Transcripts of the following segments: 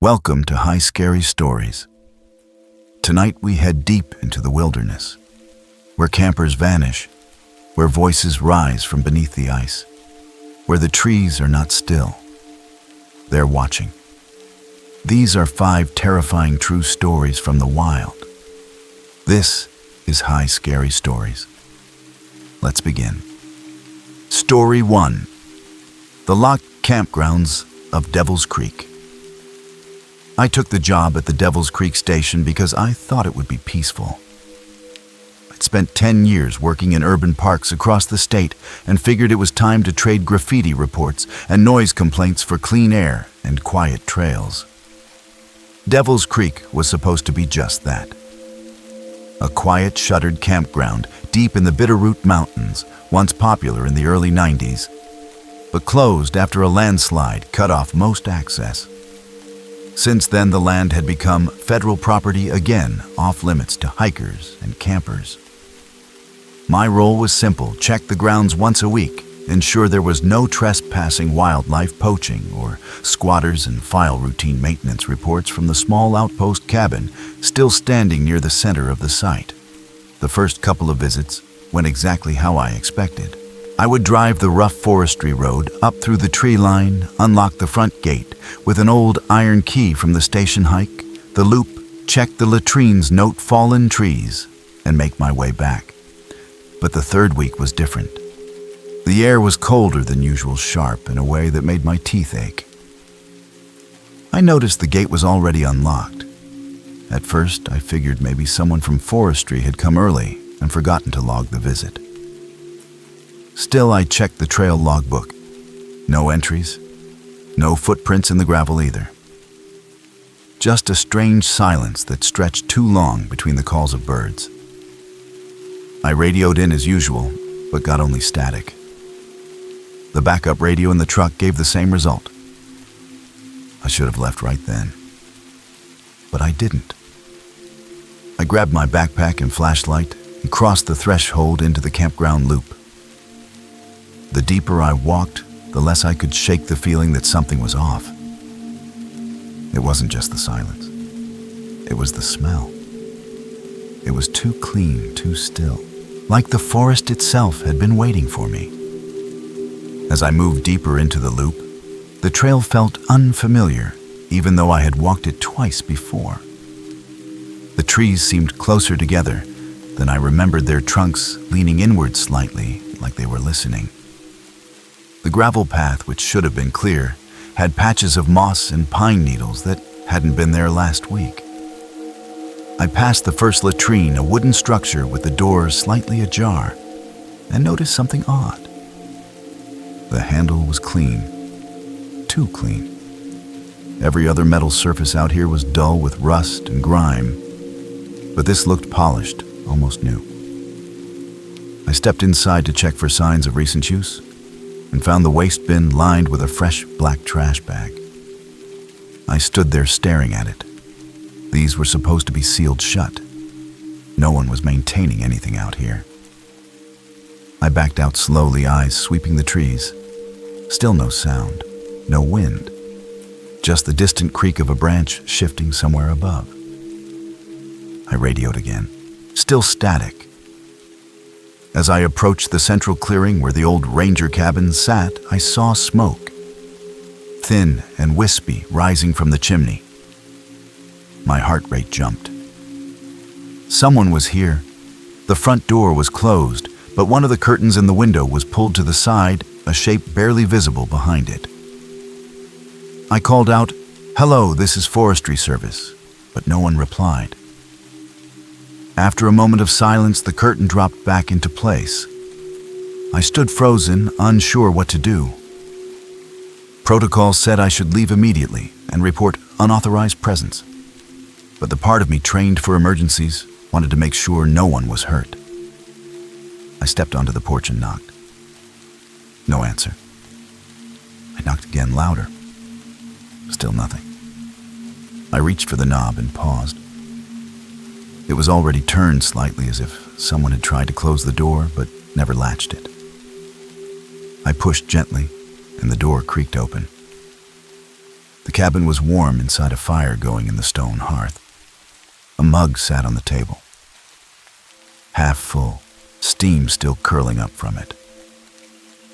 Welcome to High Scary Stories. Tonight we head deep into the wilderness, where campers vanish, where voices rise from beneath the ice, where the trees are not still. They're watching. These are 5 terrifying true stories from the wild. This is High Scary Stories. Let's begin. Story 1. The Locked Campgrounds of Devil's Creek. I took the job at the Devil's Creek station because I thought it would be peaceful. I'd spent 10 years working in urban parks across the state and figured it was time to trade graffiti reports and noise complaints for clean air and quiet trails. Devil's Creek was supposed to be just that. A quiet, shuttered campground deep in the Bitterroot Mountains, once popular in the early 90s, but closed after a landslide cut off most access. Since then, the land had become federal property again, off-limits to hikers and campers. My role was simple: check the grounds once a week, ensure there was no trespassing wildlife poaching, or squatters, and file routine maintenance reports from the small outpost cabin still standing near the center of the site. The first couple of visits went exactly how I expected. I would drive the rough forestry road up through the tree line, unlock the front gate with an old iron key from the station hike, the loop, check the latrines, note fallen trees, and make my way back. But the third week was different. The air was colder than usual, sharp in a way that made my teeth ache. I noticed the gate was already unlocked. At first, I figured maybe someone from forestry had come early and forgotten to log the visit. Still, I checked the trail logbook. No entries, no footprints in the gravel either. Just a strange silence that stretched too long between the calls of birds. I radioed in as usual, but got only static. The backup radio in the truck gave the same result. I should have left right then, but I didn't. I grabbed my backpack and flashlight and crossed the threshold into the campground loop. The deeper I walked, the less I could shake the feeling that something was off. It wasn't just the silence. It was the smell. It was too clean, too still, like the forest itself had been waiting for me. As I moved deeper into the loop, the trail felt unfamiliar, even though I had walked it twice before. The trees seemed closer together than I remembered, their trunks leaning inward slightly, like they were listening. The gravel path, which should have been clear, had patches of moss and pine needles that hadn't been there last week. I passed the first latrine, a wooden structure with the door slightly ajar, and noticed something odd. The handle was clean, too clean. Every other metal surface out here was dull with rust and grime, but this looked polished, almost new. I stepped inside to check for signs of recent use, and found the waste bin lined with a fresh black trash bag. I stood there staring at it. These were supposed to be sealed shut. No one was maintaining anything out here. I backed out slowly, eyes sweeping the trees. Still no sound, no wind, just the distant creak of a branch shifting somewhere above. I radioed again, still static. As I approached the central clearing where the old ranger cabin sat, I saw smoke, thin and wispy, rising from the chimney. My heart rate jumped. Someone was here. The front door was closed, but one of the curtains in the window was pulled to the side, a shape barely visible behind it. I called out, "Hello, this is Forestry Service," but no one replied. After a moment of silence, the curtain dropped back into place. I stood frozen, unsure what to do. Protocol said I should leave immediately and report unauthorized presence. But the part of me trained for emergencies wanted to make sure no one was hurt. I stepped onto the porch and knocked. No answer. I knocked again, louder. Still nothing. I reached for the knob and paused. It was already turned slightly, as if someone had tried to close the door but never latched it. I pushed gently, and the door creaked open. The cabin was warm inside a fire going in the stone hearth. A mug sat on the table, half full, steam still curling up from it.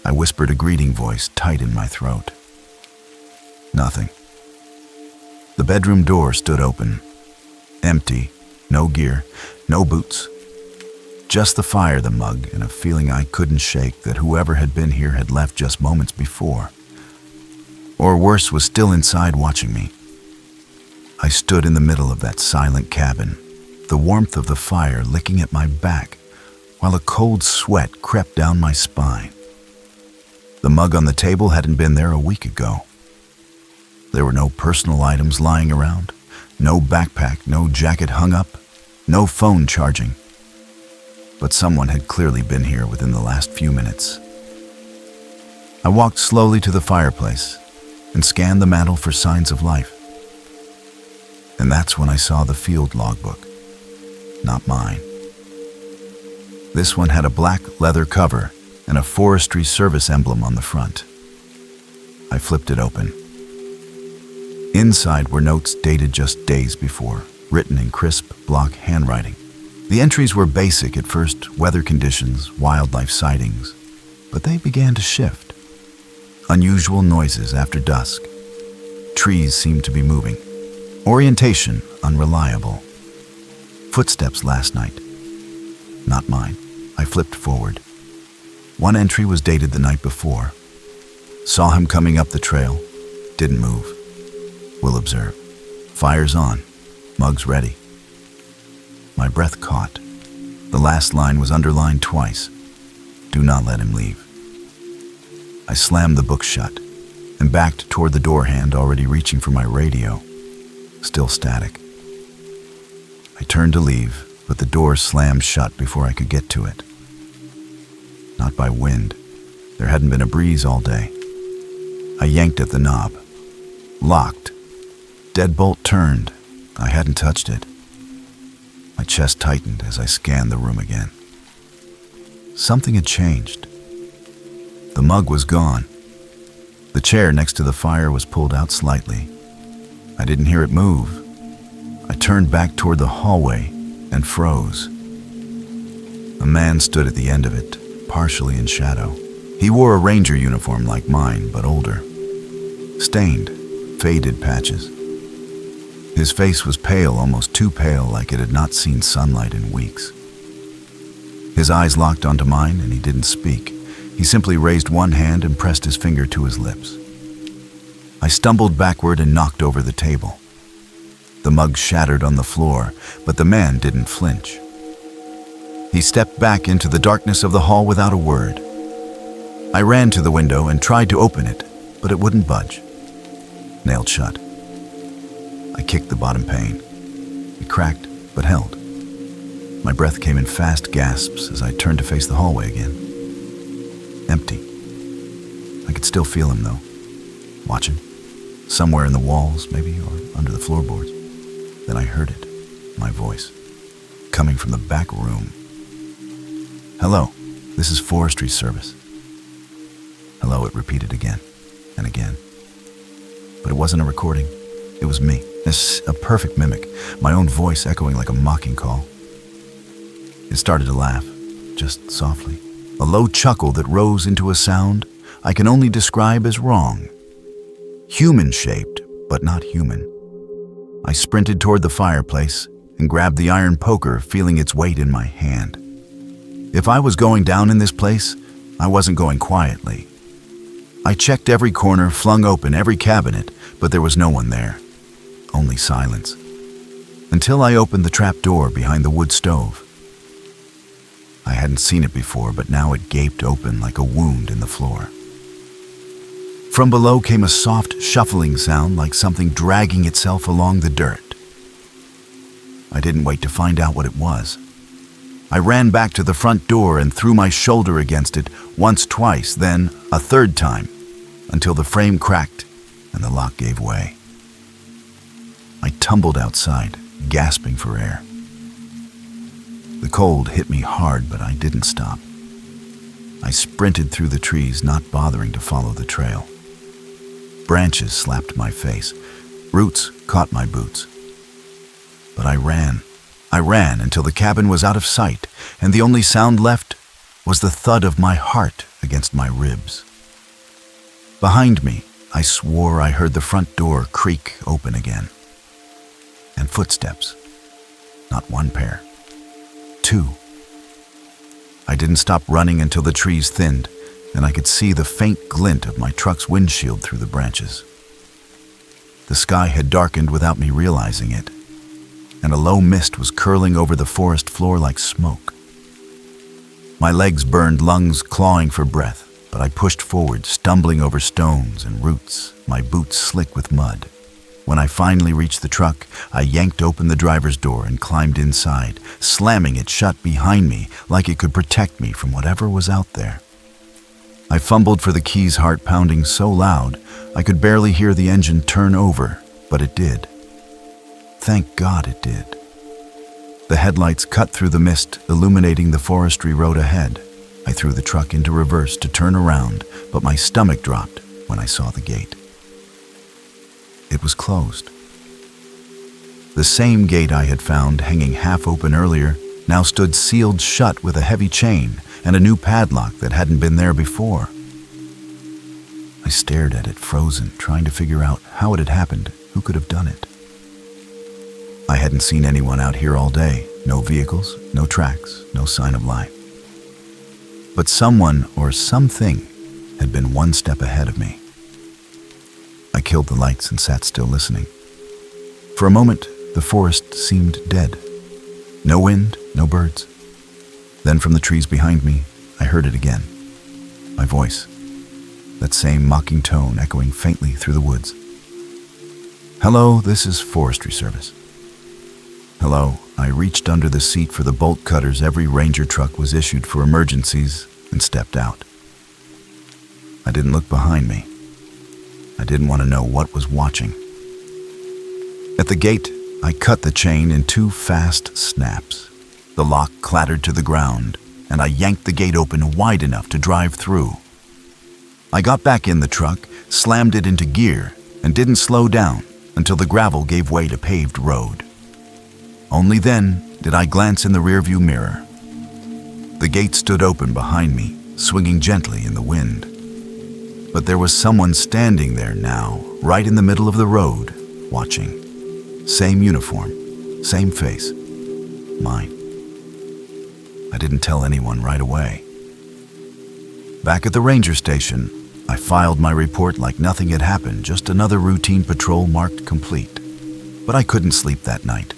I whispered a greeting voice tight in my throat. Nothing. The bedroom door stood open, empty, no gear, no boots. Just the fire, the mug, and a feeling I couldn't shake that whoever had been here had left just moments before. Or worse, was still inside watching me. I stood in the middle of that silent cabin, the warmth of the fire licking at my back, while a cold sweat crept down my spine. The mug on the table hadn't been there a week ago. There were no personal items lying around, no backpack, no jacket hung up, no phone charging. But someone had clearly been here within the last few minutes. I walked slowly to the fireplace and scanned the mantel for signs of life. And that's when I saw the field logbook. Not mine. This one had a black leather cover and a Forestry Service emblem on the front. I flipped it open. Inside were notes dated just days before, written in crisp block handwriting. The entries were basic at first: weather conditions, wildlife sightings, but they began to shift. Unusual noises after dusk. Trees seemed to be moving. Orientation unreliable. Footsteps last night. Not mine. I flipped forward. One entry was dated the night before. Saw him coming up the trail. Didn't move. Will observe. Fire's on. Mug's ready. My breath caught. The last line was underlined twice. Do not let him leave. I slammed the book shut and backed toward the door hand, already reaching for my radio. Still static. I turned to leave, but the door slammed shut before I could get to it. Not by wind. There hadn't been a breeze all day. I yanked at the knob. Locked. Deadbolt turned. I hadn't touched it. My chest tightened as I scanned the room again. Something had changed. The mug was gone. The chair next to the fire was pulled out slightly. I didn't hear it move. I turned back toward the hallway and froze. A man stood at the end of it, partially in shadow. He wore a ranger uniform like mine, but older. Stained, faded patches. His face was pale, almost too pale, like it had not seen sunlight in weeks. His eyes locked onto mine, and he didn't speak. He simply raised one hand and pressed his finger to his lips. I stumbled backward and knocked over the table. The mug shattered on the floor, but the man didn't flinch. He stepped back into the darkness of the hall without a word. I ran to the window and tried to open it, but it wouldn't budge. Nailed shut. I kicked the bottom pane. It cracked, but held. My breath came in fast gasps as I turned to face the hallway again. Empty. I could still feel him, though. Watching. Somewhere in the walls, maybe, or under the floorboards. Then I heard it. My voice. Coming from the back room. Hello. This is Forestry Service. Hello, it repeated again and again. But it wasn't a recording. It was me. A perfect mimic. My own voice echoing like a mocking call. It started to laugh, just softly. A low chuckle that rose into a sound I can only describe as wrong. Human-shaped, but not human. I sprinted toward the fireplace and grabbed the iron poker, feeling its weight in my hand. If I was going down in this place, I wasn't going quietly. I checked every corner, flung open every cabinet, but there was no one there. Only silence. Until I opened the trap door behind the wood stove. I hadn't seen it before, but now it gaped open like a wound in the floor. From below came a soft, shuffling sound like something dragging itself along the dirt. I didn't wait to find out what it was. I ran back to the front door and threw my shoulder against it once, twice, then a third time, until the frame cracked and the lock gave way. I tumbled outside, gasping for air. The cold hit me hard, but I didn't stop. I sprinted through the trees, not bothering to follow the trail. Branches slapped my face, Roots caught my boots. But I ran. I ran until the cabin was out of sight, and the only sound left was the thud of my heart against my ribs. Behind me, I swore I heard the front door creak open again. And footsteps. Not one pair. Two. I didn't stop running until the trees thinned, and I could see the faint glint of my truck's windshield through the branches. The sky had darkened without me realizing it, and a low mist was curling over the forest floor like smoke. My legs burned, lungs clawing for breath, but I pushed forward, stumbling over stones and roots, my boots slick with mud. When I finally reached the truck, I yanked open the driver's door and climbed inside, slamming it shut behind me like it could protect me from whatever was out there. I fumbled for the keys, heart pounding so loud I could barely hear the engine turn over, but it did. Thank God it did. The headlights cut through the mist, illuminating the forestry road ahead. I threw the truck into reverse to turn around, but my stomach dropped when I saw the gate. It was closed. The same gate I had found hanging half open earlier now stood sealed shut with a heavy chain and a new padlock that hadn't been there before. I stared at it, frozen, trying to figure out how it had happened, who could have done it. I hadn't seen anyone out here all day. No vehicles, no tracks, no sign of life. But someone or something had been one step ahead of me. I killed the lights and sat still listening. For a moment, the forest seemed dead. No wind, no birds. Then from the trees behind me, I heard it again. My voice. That same mocking tone echoing faintly through the woods. Hello, this is Forestry Service. Hello. I reached under the seat for the bolt cutters every ranger truck was issued for emergencies and stepped out. I didn't look behind me. I didn't want to know what was watching. At the gate, I cut the chain in 2 fast snaps. The lock clattered to the ground, and I yanked the gate open wide enough to drive through. I got back in the truck, slammed it into gear, and didn't slow down until the gravel gave way to paved road. Only then did I glance in the rearview mirror. The gate stood open behind me, swinging gently in the wind. But there was someone standing there now, right in the middle of the road, watching. Same uniform, same face. Mine. I didn't tell anyone right away. Back at the ranger station, I filed my report like nothing had happened, just another routine patrol marked complete. But I couldn't sleep that night.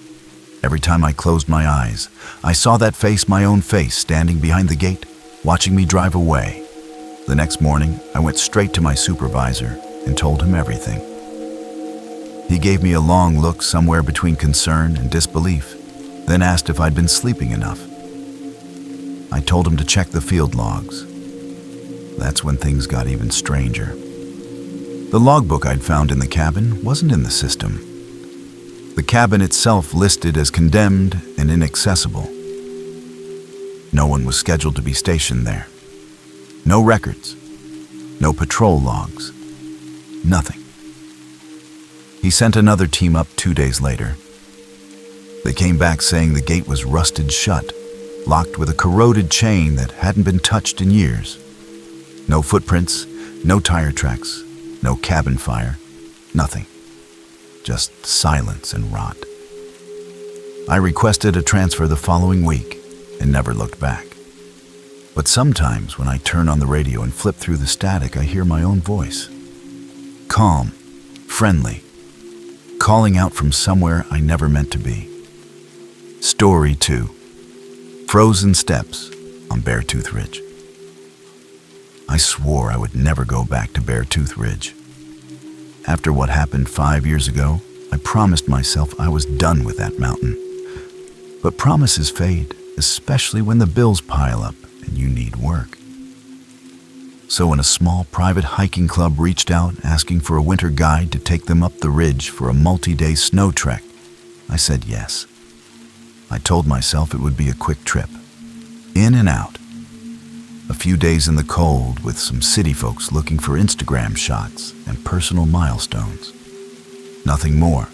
Every time I closed my eyes, I saw that face, my own face, standing behind the gate, watching me drive away. The next morning, I went straight to my supervisor and told him everything. He gave me a long look somewhere between concern and disbelief, then asked if I'd been sleeping enough. I told him to check the field logs. That's when things got even stranger. The logbook I'd found in the cabin wasn't in the system. The cabin itself listed as condemned and inaccessible. No one was scheduled to be stationed there. No records. No patrol logs. Nothing. He sent another team up 2 days later. They came back saying the gate was rusted shut, locked with a corroded chain that hadn't been touched in years. No footprints, no tire tracks, no cabin fire, nothing. Just silence and rot. I requested a transfer the following week and never looked back. But sometimes when I turn on the radio and flip through the static, I hear my own voice. Calm, friendly, calling out from somewhere I never meant to be. Story 2. Frozen Steps on Beartooth Ridge. I swore I would never go back to Beartooth Ridge. After what happened 5 years ago, I promised myself I was done with that mountain. But promises fade, especially when the bills pile up and you need work. So when a small private hiking club reached out asking for a winter guide to take them up the ridge for a multi-day snow trek, I said yes. I told myself it would be a quick trip, in and out. A few days in the cold with some city folks looking for Instagram shots and personal milestones. Nothing more.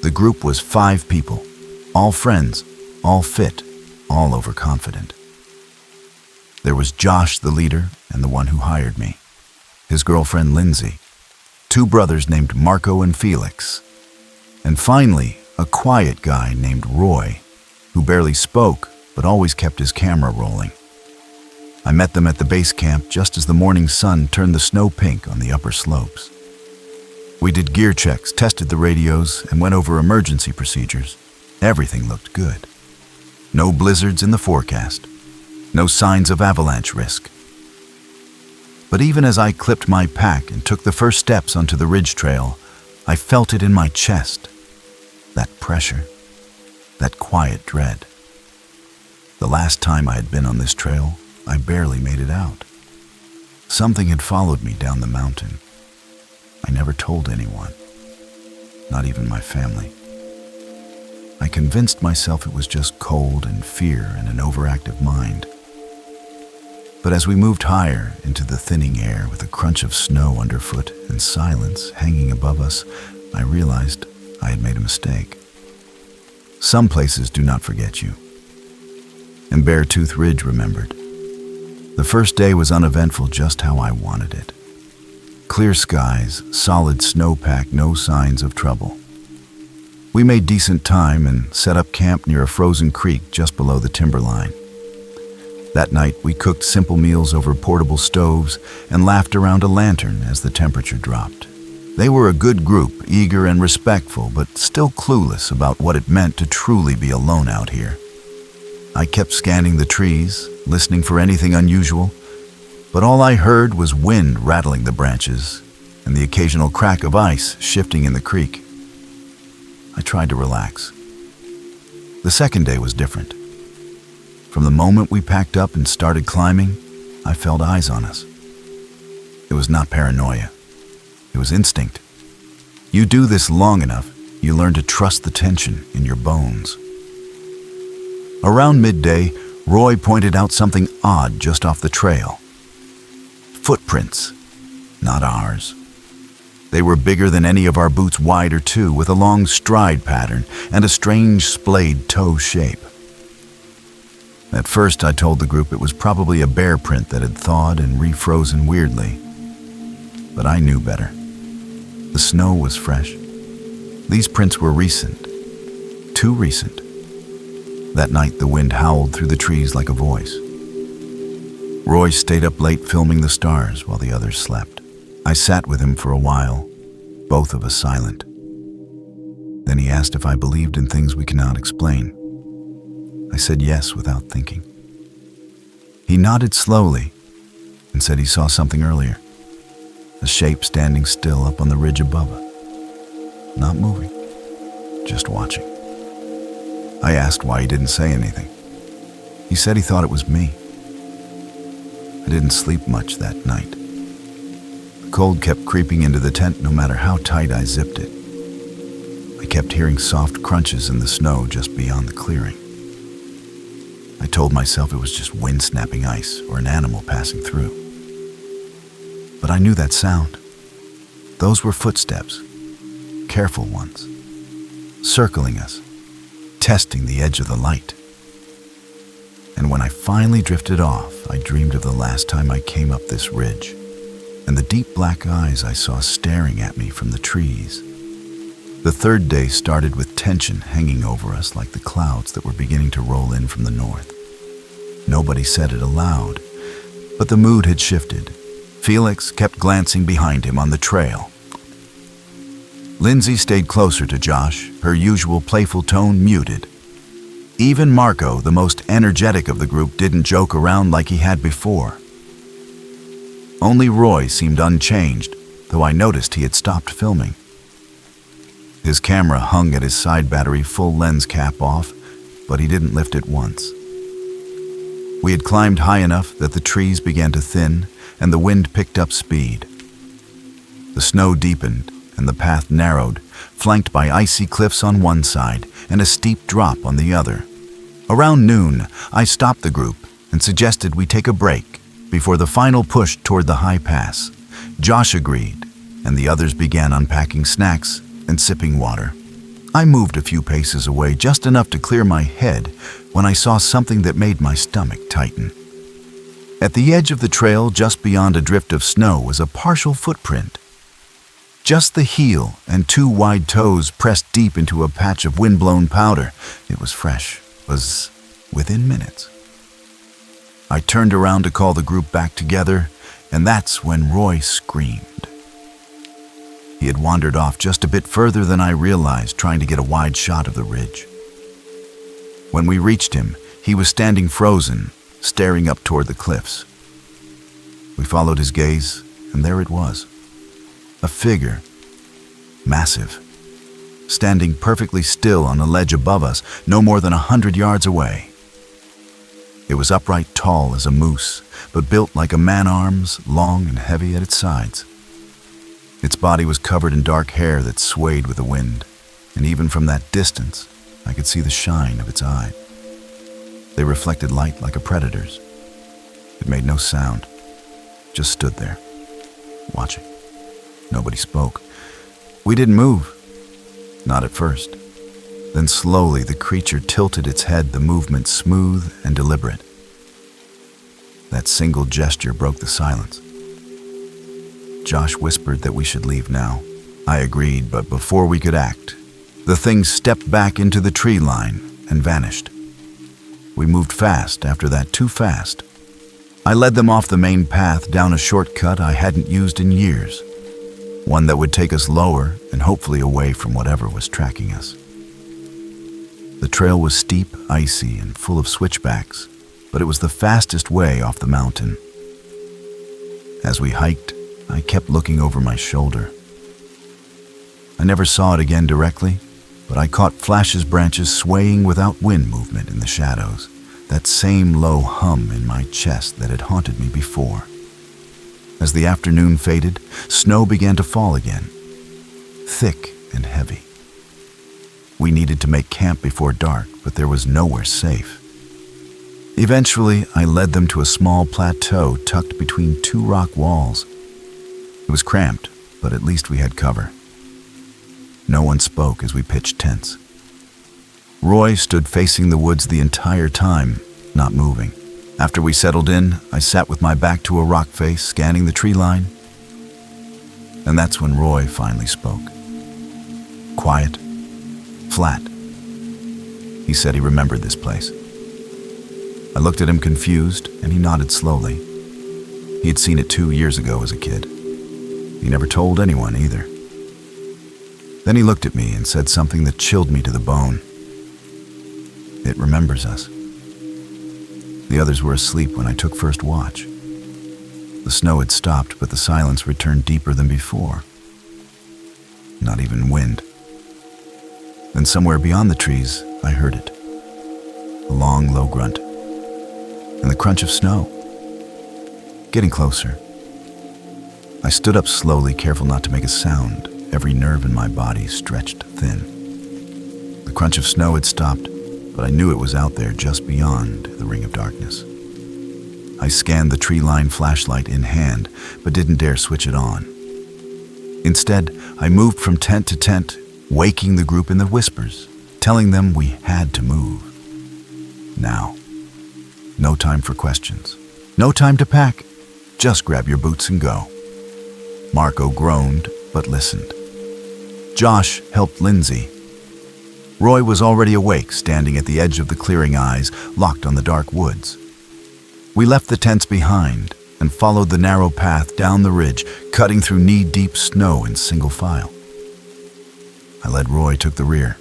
The group was 5 people, all friends, all fit, all overconfident. There was Josh, the leader, and the one who hired me, his girlfriend Lindsay, 2 brothers named Marco and Felix, and finally, a quiet guy named Roy, who barely spoke but always kept his camera rolling. I met them at the base camp just as the morning sun turned the snow pink on the upper slopes. We did gear checks, tested the radios, and went over emergency procedures. Everything looked good. No blizzards in the forecast. No signs of avalanche risk. But even as I clipped my pack and took the first steps onto the ridge trail, I felt it in my chest. That pressure. That quiet dread. The last time I had been on this trail, I barely made it out. Something had followed me down the mountain. I never told anyone, not even my family. I convinced myself it was just cold and fear and an overactive mind. But as we moved higher into the thinning air with a crunch of snow underfoot and silence hanging above us, I realized I had made a mistake. Some places do not forget you. And Beartooth Ridge remembered. The first day was uneventful just how I wanted it. Clear skies, solid snowpack, no signs of trouble. We made decent time and set up camp near a frozen creek just below the timberline. That night, we cooked simple meals over portable stoves and laughed around a lantern as the temperature dropped. They were a good group, eager and respectful, but still clueless about what it meant to truly be alone out here. I kept scanning the trees, listening for anything unusual, but all I heard was wind rattling the branches and the occasional crack of ice shifting in the creek. I tried to relax. The second day was different. From the moment we packed up and started climbing, I felt eyes on us. It was not paranoia. It was instinct. You do this long enough, you learn to trust the tension in your bones. Around midday, Roy pointed out something odd just off the trail. Footprints, not ours. They were bigger than any of our boots wide or two, with a long stride pattern and a strange splayed toe shape. At first, I told the group it was probably a bear print that had thawed and refrozen weirdly. But I knew better. The snow was fresh. These prints were recent. Too recent. That night, the wind howled through the trees like a voice. Roy stayed up late filming the stars while the others slept. I sat with him for a while, both of us silent. Then he asked if I believed in things we cannot explain. I said yes without thinking. He nodded slowly and said he saw something earlier, a shape standing still up on the ridge above us, not moving, just watching. I asked why he didn't say anything. He said he thought it was me. I didn't sleep much that night. The cold kept creeping into the tent no matter how tight I zipped it. I kept hearing soft crunches in the snow just beyond the clearing. I told myself it was just wind snapping ice or an animal passing through. But I knew that sound. Those were footsteps, careful ones, circling us, testing the edge of the light. And when I finally drifted off, I dreamed of the last time I came up this ridge, and the deep black eyes I saw staring at me from the trees. The third day started with tension hanging over us like the clouds that were beginning to roll in from the north. Nobody said it aloud, but the mood had shifted. Felix kept glancing behind him on the trail. Lindsay stayed closer to Josh, her usual playful tone muted. Even Marco, the most energetic of the group, didn't joke around like he had before. Only Roy seemed unchanged, though I noticed he had stopped filming. His camera hung at his side battery full lens cap off, but he didn't lift it once. We had climbed high enough that the trees began to thin and the wind picked up speed. The snow deepened and the path narrowed, flanked by icy cliffs on one side and a steep drop on the other. Around noon, I stopped the group and suggested we take a break before the final push toward the high pass. Josh agreed, and the others began unpacking snacks, and sipping water. I moved a few paces away, just enough to clear my head, when I saw something that made my stomach tighten. At the edge of the trail, just beyond a drift of snow, was a partial footprint. Just the heel and 2 wide toes pressed deep into a patch of wind-blown powder. It was fresh, was within minutes. I turned around to call the group back together, and that's when Roy screamed. He had wandered off just a bit further than I realized, trying to get a wide shot of the ridge. When we reached him, he was standing frozen, staring up toward the cliffs. We followed his gaze, and there it was. A figure, massive, standing perfectly still on a ledge above us, no more than 100 yards away. It was upright tall as a moose, but built like a man-arms, long and heavy at its sides. Its body was covered in dark hair that swayed with the wind, and even from that distance, I could see the shine of its eye. They reflected light like a predator's. It made no sound, just stood there, watching. Nobody spoke. We didn't move. Not at first. Then slowly the creature tilted its head, the movement smooth and deliberate. That single gesture broke the silence. Josh whispered that we should leave now. I agreed, but before we could act, the thing stepped back into the tree line and vanished. We moved fast after that, too fast. I led them off the main path down a shortcut I hadn't used in years. One that would take us lower and hopefully away from whatever was tracking us. The trail was steep, icy, and full of switchbacks, but it was the fastest way off the mountain. As we hiked, I kept looking over my shoulder. I never saw it again directly, but I caught Flash's branches swaying without wind movement in the shadows, that same low hum in my chest that had haunted me before. As the afternoon faded, snow began to fall again, thick and heavy. We needed to make camp before dark, but there was nowhere safe. Eventually, I led them to a small plateau tucked between 2 rock walls. It was cramped, but at least we had cover. No one spoke as we pitched tents. Roy stood facing the woods the entire time, not moving. After we settled in, I sat with my back to a rock face, scanning the tree line. And that's when Roy finally spoke. Quiet, flat. He said he remembered this place. I looked at him confused, and he nodded slowly. He had seen it 2 years ago as a kid. He never told anyone either. Then he looked at me and said something that chilled me to the bone. It remembers us. The others were asleep when I took first watch. The snow had stopped, but the silence returned deeper than before. Not even wind. Then somewhere beyond the trees, I heard it. A long, low grunt. And the crunch of snow. Getting closer. I stood up slowly, careful not to make a sound, every nerve in my body stretched thin. The crunch of snow had stopped, but I knew it was out there just beyond the ring of darkness. I scanned the tree-line flashlight in hand, but didn't dare switch it on. Instead, I moved from tent to tent, waking the group in the whispers, telling them we had to move. Now. No time for questions. No time to pack. Just grab your boots and go. Marco groaned, but listened. Josh helped Lindsay. Roy was already awake, standing at the edge of the clearing, eyes locked on the dark woods. We left the tents behind and followed the narrow path down the ridge, cutting through knee-deep snow in single file. I led Roy, took the rear.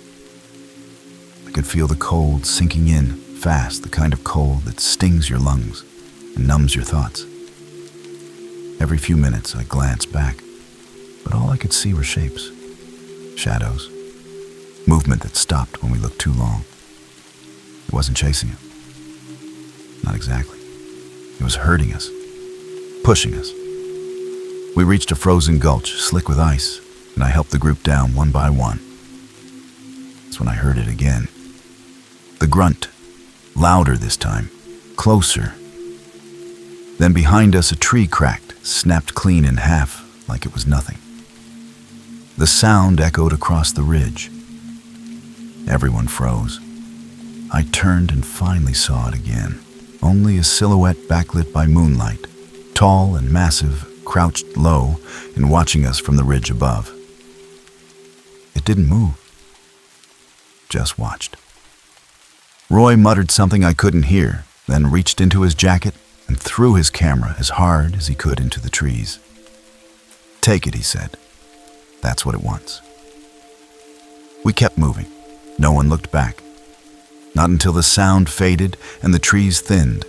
I could feel the cold sinking in, fast, the kind of cold that stings your lungs and numbs your thoughts. Every few minutes I glanced back, but all I could see were shapes, shadows, movement that stopped when we looked too long. It wasn't chasing him. Not exactly. It was hurting us, pushing us. We reached a frozen gulch, slick with ice, and I helped the group down one by one. That's when I heard it again. The grunt, louder this time, closer. Then behind us a tree cracked, snapped clean in half like it was nothing. The sound echoed across the ridge. Everyone froze. I turned and finally saw it again. Only a silhouette backlit by moonlight, tall and massive, crouched low and watching us from the ridge above. It didn't move, just watched. Roy muttered something I couldn't hear, then reached into his jacket and threw his camera as hard as he could into the trees. "Take it," he said. "That's what it wants." We kept moving. No one looked back. Not until the sound faded and the trees thinned,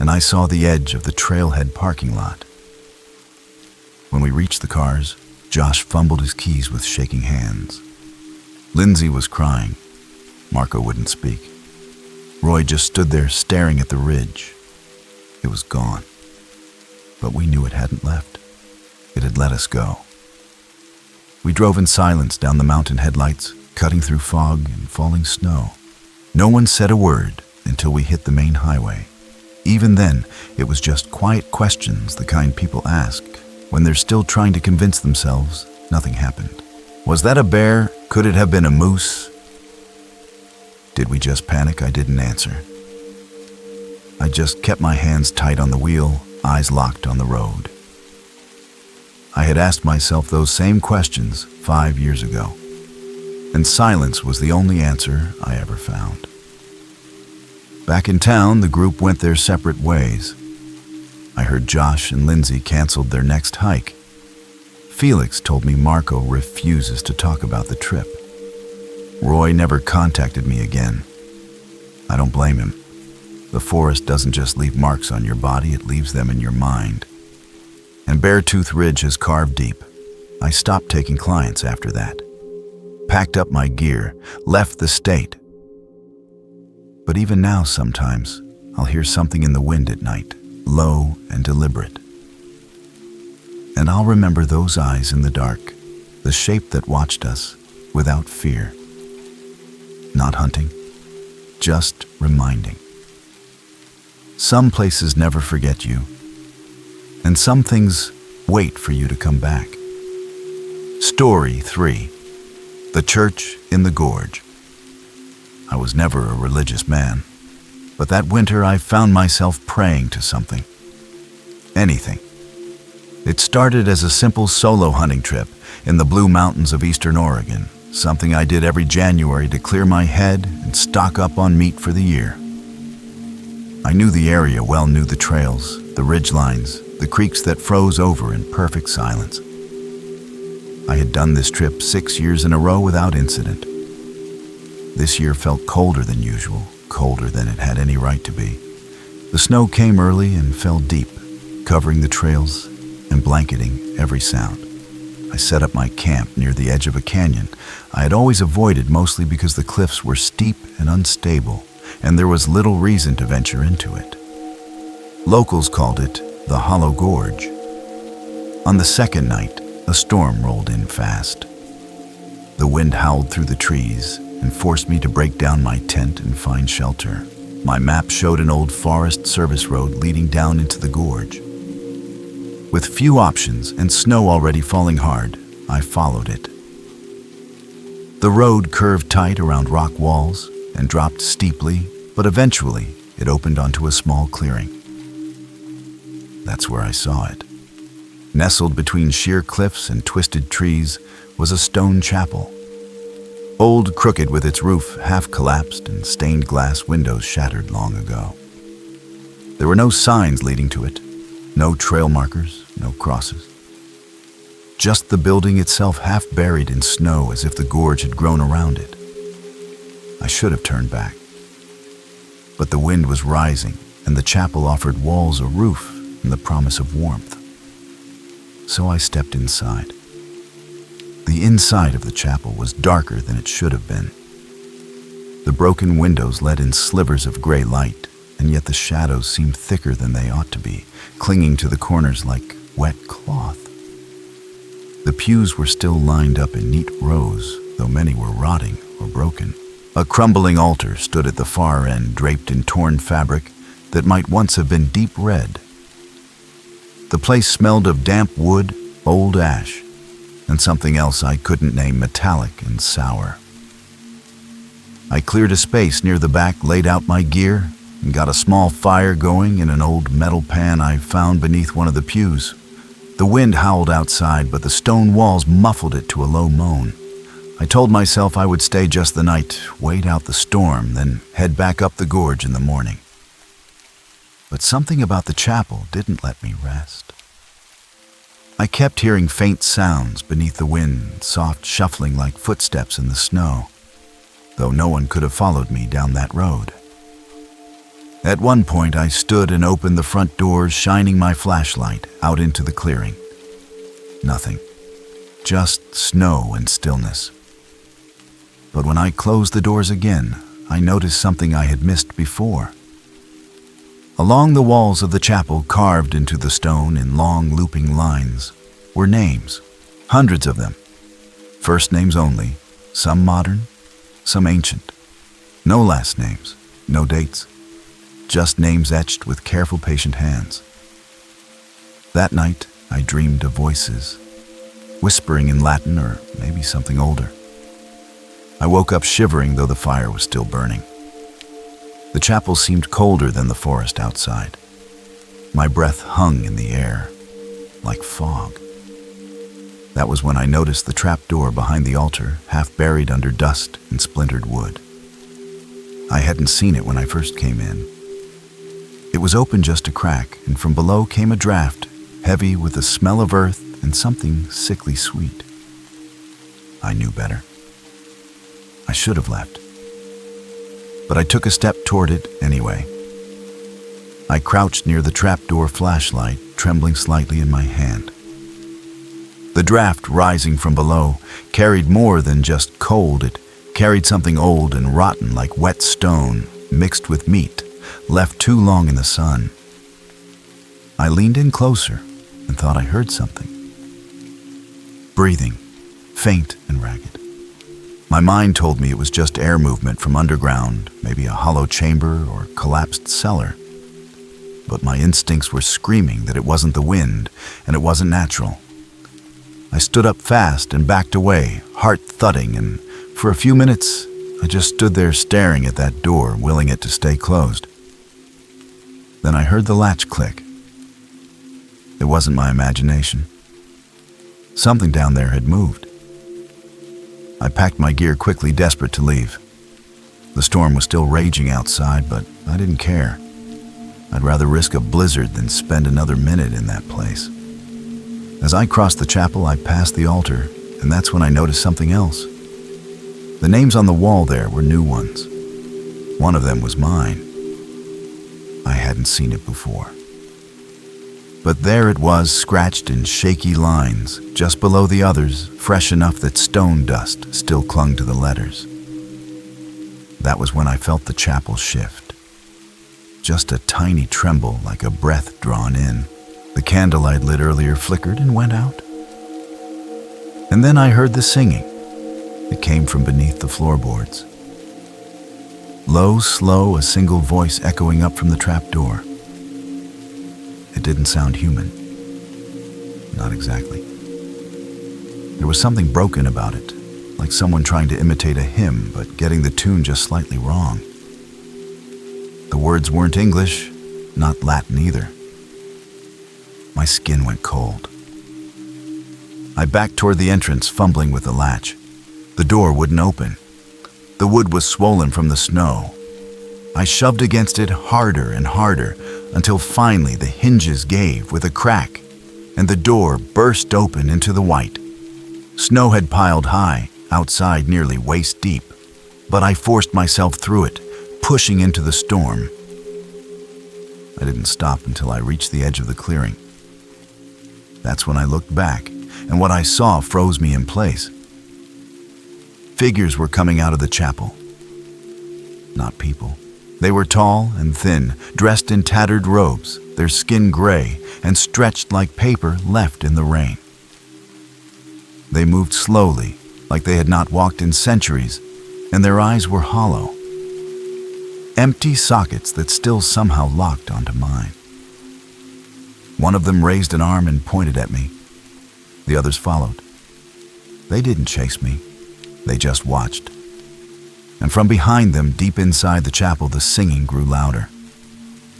and I saw the edge of the trailhead parking lot. When we reached the cars, Josh fumbled his keys with shaking hands. Lindsay was crying. Marco wouldn't speak. Roy just stood there staring at the ridge. It was gone. But we knew it hadn't left. It had let us go. We drove in silence down the mountain headlights, cutting through fog and falling snow. No one said a word until we hit the main highway. Even then, it was just quiet questions, the kind people ask when they're still trying to convince themselves nothing happened. Was that a bear? Could it have been a moose? Did we just panic? I didn't answer. I just kept my hands tight on the wheel, eyes locked on the road. I had asked myself those same questions 5 years ago, and silence was the only answer I ever found. Back in town, the group went their separate ways. I heard Josh and Lindsay canceled their next hike. Felix told me Marco refuses to talk about the trip. Roy never contacted me again. I don't blame him. The forest doesn't just leave marks on your body, it leaves them in your mind. And Beartooth Ridge has carved deep. I stopped taking clients after that. Packed up my gear, left the state. But even now sometimes, I'll hear something in the wind at night, low and deliberate. And I'll remember those eyes in the dark, the shape that watched us without fear. Not hunting, just reminding. Some places never forget you, and some things wait for you to come back. Story 3. The Church in the Gorge. I was never a religious man, but that winter I found myself praying to something. Anything. It started as a simple solo hunting trip in the Blue Mountains of eastern Oregon, something I did every January to clear my head and stock up on meat for the year. I knew the area well, knew the trails, the ridgelines, the creeks that froze over in perfect silence. I had done this trip 6 years in a row without incident. This year felt colder than usual, colder than it had any right to be. The snow came early and fell deep, covering the trails and blanketing every sound. I set up my camp near the edge of a canyon I had always avoided, mostly because the cliffs were steep and unstable, and there was little reason to venture into it. Locals called it the Hollow Gorge. On the second night, a storm rolled in fast. The wind howled through the trees and forced me to break down my tent and find shelter. My map showed an old Forest Service road leading down into the gorge. With few options and snow already falling hard, I followed it. The road curved tight around rock walls and dropped steeply, but eventually it opened onto a small clearing. That's where I saw it. Nestled between sheer cliffs and twisted trees was a stone chapel. Old, crooked, with its roof half collapsed and stained glass windows shattered long ago. There were no signs leading to it, no trail markers, no crosses. Just the building itself, half buried in snow as if the gorge had grown around it. I should have turned back. But the wind was rising, and the chapel offered walls a roof and the promise of warmth. So I stepped inside. The inside of the chapel was darker than it should have been. The broken windows let in slivers of gray light, and yet the shadows seemed thicker than they ought to be, clinging to the corners like wet cloth. The pews were still lined up in neat rows, though many were rotting or broken. A crumbling altar stood at the far end, draped in torn fabric that might once have been deep red. The place smelled of damp wood, old ash, and something else I couldn't name metallic and sour. I cleared a space near the back, laid out my gear, and got a small fire going in an old metal pan I found beneath one of the pews. The wind howled outside, but the stone walls muffled it to a low moan. I told myself I would stay just the night, wait out the storm, then head back up the gorge in the morning. But something about the chapel didn't let me rest. I kept hearing faint sounds beneath the wind, soft shuffling like footsteps in the snow, though no one could have followed me down that road. At one point, I stood and opened the front doors, shining my flashlight out into the clearing. Nothing. Just snow and stillness. But when I closed the doors again, I noticed something I had missed before. Along the walls of the chapel, carved into the stone in long looping lines, were names, hundreds of them. First names only, some modern, some ancient. No last names, no dates. Just names etched with careful, patient hands. That night, I dreamed of voices, whispering in Latin or maybe something older. I woke up shivering, though the fire was still burning. The chapel seemed colder than the forest outside. My breath hung in the air, like fog. That was when I noticed the trapdoor behind the altar, half buried under dust and splintered wood. I hadn't seen it when I first came in. It was open just a crack, and from below came a draft, heavy with the smell of earth and something sickly sweet. I knew better. I should have left. But I took a step toward it anyway. I crouched near the trapdoor flashlight, trembling slightly in my hand. The draft rising from below carried more than just cold. It carried something old and rotten like wet stone mixed with meat, left too long in the sun. I leaned in closer and thought I heard something. Breathing, faint and ragged. My mind told me it was just air movement from underground, maybe a hollow chamber or collapsed cellar. But my instincts were screaming that it wasn't the wind and it wasn't natural. I stood up fast and backed away, heart thudding, and for a few minutes I just stood there staring at that door, willing it to stay closed. Then I heard the latch click. It wasn't my imagination. Something down there had moved. I packed my gear quickly, desperate to leave. The storm was still raging outside, but I didn't care. I'd rather risk a blizzard than spend another minute in that place. As I crossed the chapel, I passed the altar, and that's when I noticed something else. The names on the wall there were new ones. One of them was mine. I hadn't seen it before. But there it was, scratched in shaky lines, just below the others, fresh enough that stone dust still clung to the letters. That was when I felt the chapel shift. Just a tiny tremble, like a breath drawn in. The candle I'd lit earlier flickered and went out. And then I heard the singing. It came from beneath the floorboards. Low, slow, a single voice echoing up from the trapdoor. It didn't sound human. Not exactly. There was something broken about it, like someone trying to imitate a hymn, but getting the tune just slightly wrong. The words weren't English, not Latin either. My skin went cold. I backed toward the entrance, fumbling with the latch. The door wouldn't open. The wood was swollen from the snow. I shoved against it harder and harder until finally the hinges gave with a crack and the door burst open into the white. Snow had piled high, outside nearly waist deep, but I forced myself through it, pushing into the storm. I didn't stop until I reached the edge of the clearing. That's when I looked back, and what I saw froze me in place. Figures were coming out of the chapel. Not people. They were tall and thin, dressed in tattered robes, their skin gray and stretched like paper left in the rain. They moved slowly, like they had not walked in centuries, and their eyes were hollow. Empty sockets that still somehow locked onto mine. One of them raised an arm and pointed at me. The others followed. They didn't chase me. They just watched. And from behind them, deep inside the chapel, the singing grew louder.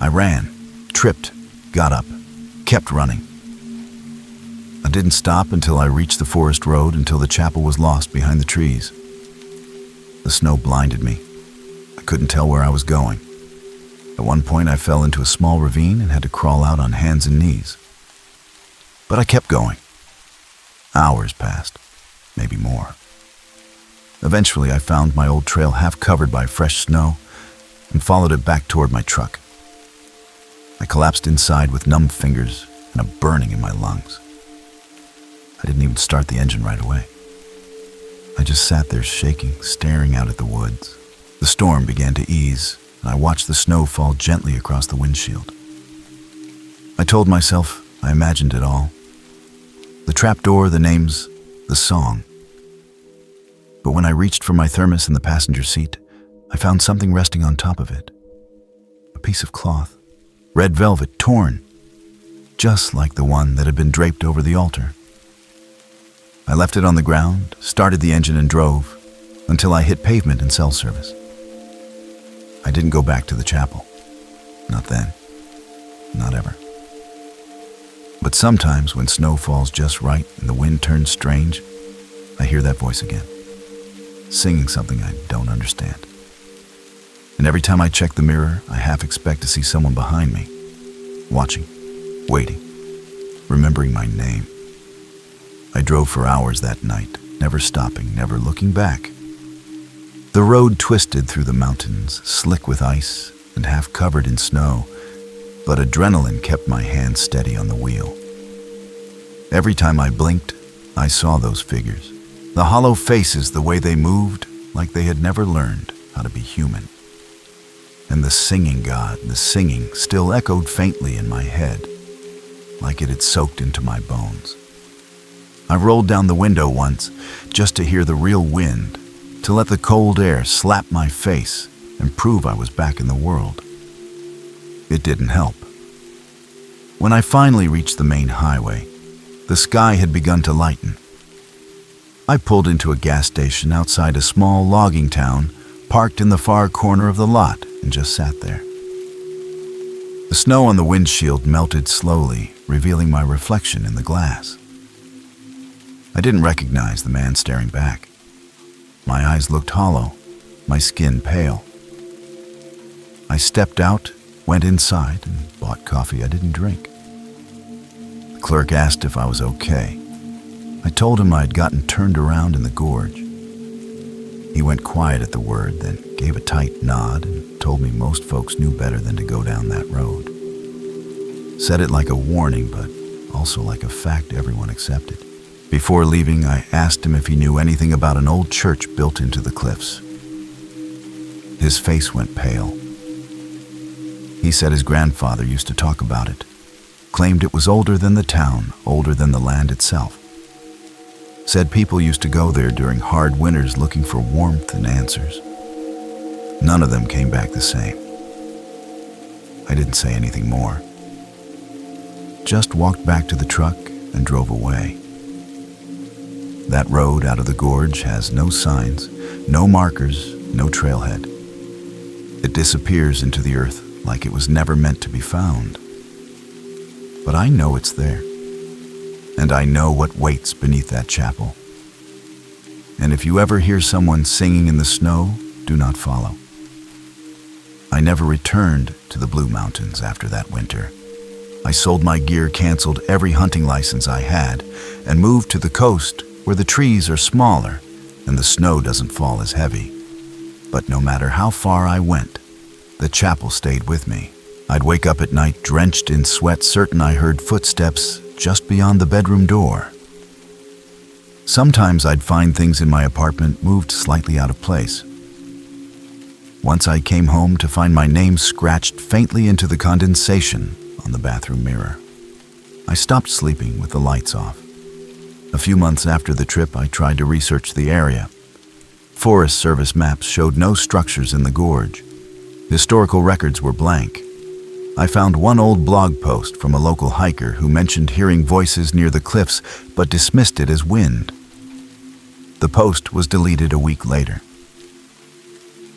I ran, tripped, got up, kept running. I didn't stop until I reached the forest road, until the chapel was lost behind the trees. The snow blinded me. I couldn't tell where I was going. At one point, I fell into a small ravine and had to crawl out on hands and knees. But I kept going. Hours passed, maybe more. Eventually, I found my old trail half covered by fresh snow and followed it back toward my truck. I collapsed inside with numb fingers and a burning in my lungs. I didn't even start the engine right away. I just sat there shaking, staring out at the woods. The storm began to ease, and I watched the snow fall gently across the windshield. I told myself I imagined it all. The trapdoor, the names, the song. But when I reached for my thermos in the passenger seat, I found something resting on top of it. A piece of cloth, red velvet, torn, just like the one that had been draped over the altar. I left it on the ground, started the engine and drove until I hit pavement in cell service. I didn't go back to the chapel. Not then. Not ever. But sometimes when snow falls just right and the wind turns strange, I hear that voice again, singing something I don't understand. And every time I check the mirror, I half expect to see someone behind me, watching, waiting, remembering my name. I drove for hours that night, never stopping, never looking back. The road twisted through the mountains, slick with ice and half covered in snow, but adrenaline kept my hand steady on the wheel. Every time I blinked, I saw those figures, the hollow faces, the way they moved, like they had never learned how to be human. And the singing god, the singing, still echoed faintly in my head, like it had soaked into my bones. I rolled down the window once, just to hear the real wind, to let the cold air slap my face and prove I was back in the world. It didn't help. When I finally reached the main highway, the sky had begun to lighten. I pulled into a gas station outside a small logging town, parked in the far corner of the lot, and just sat there. The snow on the windshield melted slowly, revealing my reflection in the glass. I didn't recognize the man staring back. My eyes looked hollow, my skin pale. I stepped out, went inside, and bought coffee I didn't drink. The clerk asked if I was okay. I told him I had gotten turned around in the gorge. He went quiet at the word, then gave a tight nod and told me most folks knew better than to go down that road. Said it like a warning, but also like a fact everyone accepted. Before leaving, I asked him if he knew anything about an old church built into the cliffs. His face went pale. He said his grandfather used to talk about it, claimed it was older than the town, older than the land itself. Said people used to go there during hard winters looking for warmth and answers. None of them came back the same. I didn't say anything more. Just walked back to the truck and drove away. That road out of the gorge has no signs, no markers, no trailhead. It disappears into the earth like it was never meant to be found. But I know it's there, and I know what waits beneath that chapel. And if you ever hear someone singing in the snow, do not follow. I never returned to the Blue Mountains after that winter. I sold my gear, canceled every hunting license I had, and moved to the coast where the trees are smaller and the snow doesn't fall as heavy. But no matter how far I went, the chapel stayed with me. I'd wake up at night drenched in sweat, certain I heard footsteps just beyond the bedroom door. Sometimes I'd find things in my apartment moved slightly out of place. Once I came home to find my name scratched faintly into the condensation on the bathroom mirror. I stopped sleeping with the lights off. A few months after the trip, I tried to research the area. Forest Service maps showed no structures in the gorge. Historical records were blank. I found one old blog post from a local hiker who mentioned hearing voices near the cliffs but dismissed it as wind. The post was deleted a week later.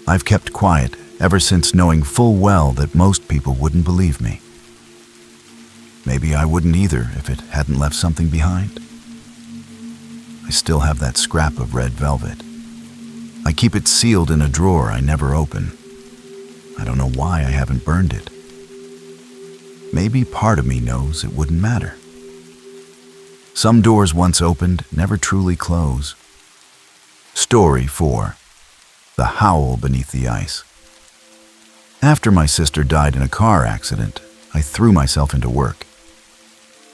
I've kept quiet ever since, knowing full well that most people wouldn't believe me. Maybe I wouldn't either if it hadn't left something behind. I still have that scrap of red velvet. I keep it sealed in a drawer I never open. I don't know why I haven't burned it. Maybe part of me knows it wouldn't matter. Some doors once opened never truly close. Story 4. The Howl Beneath the Ice. After my sister died in a car accident, I threw myself into work.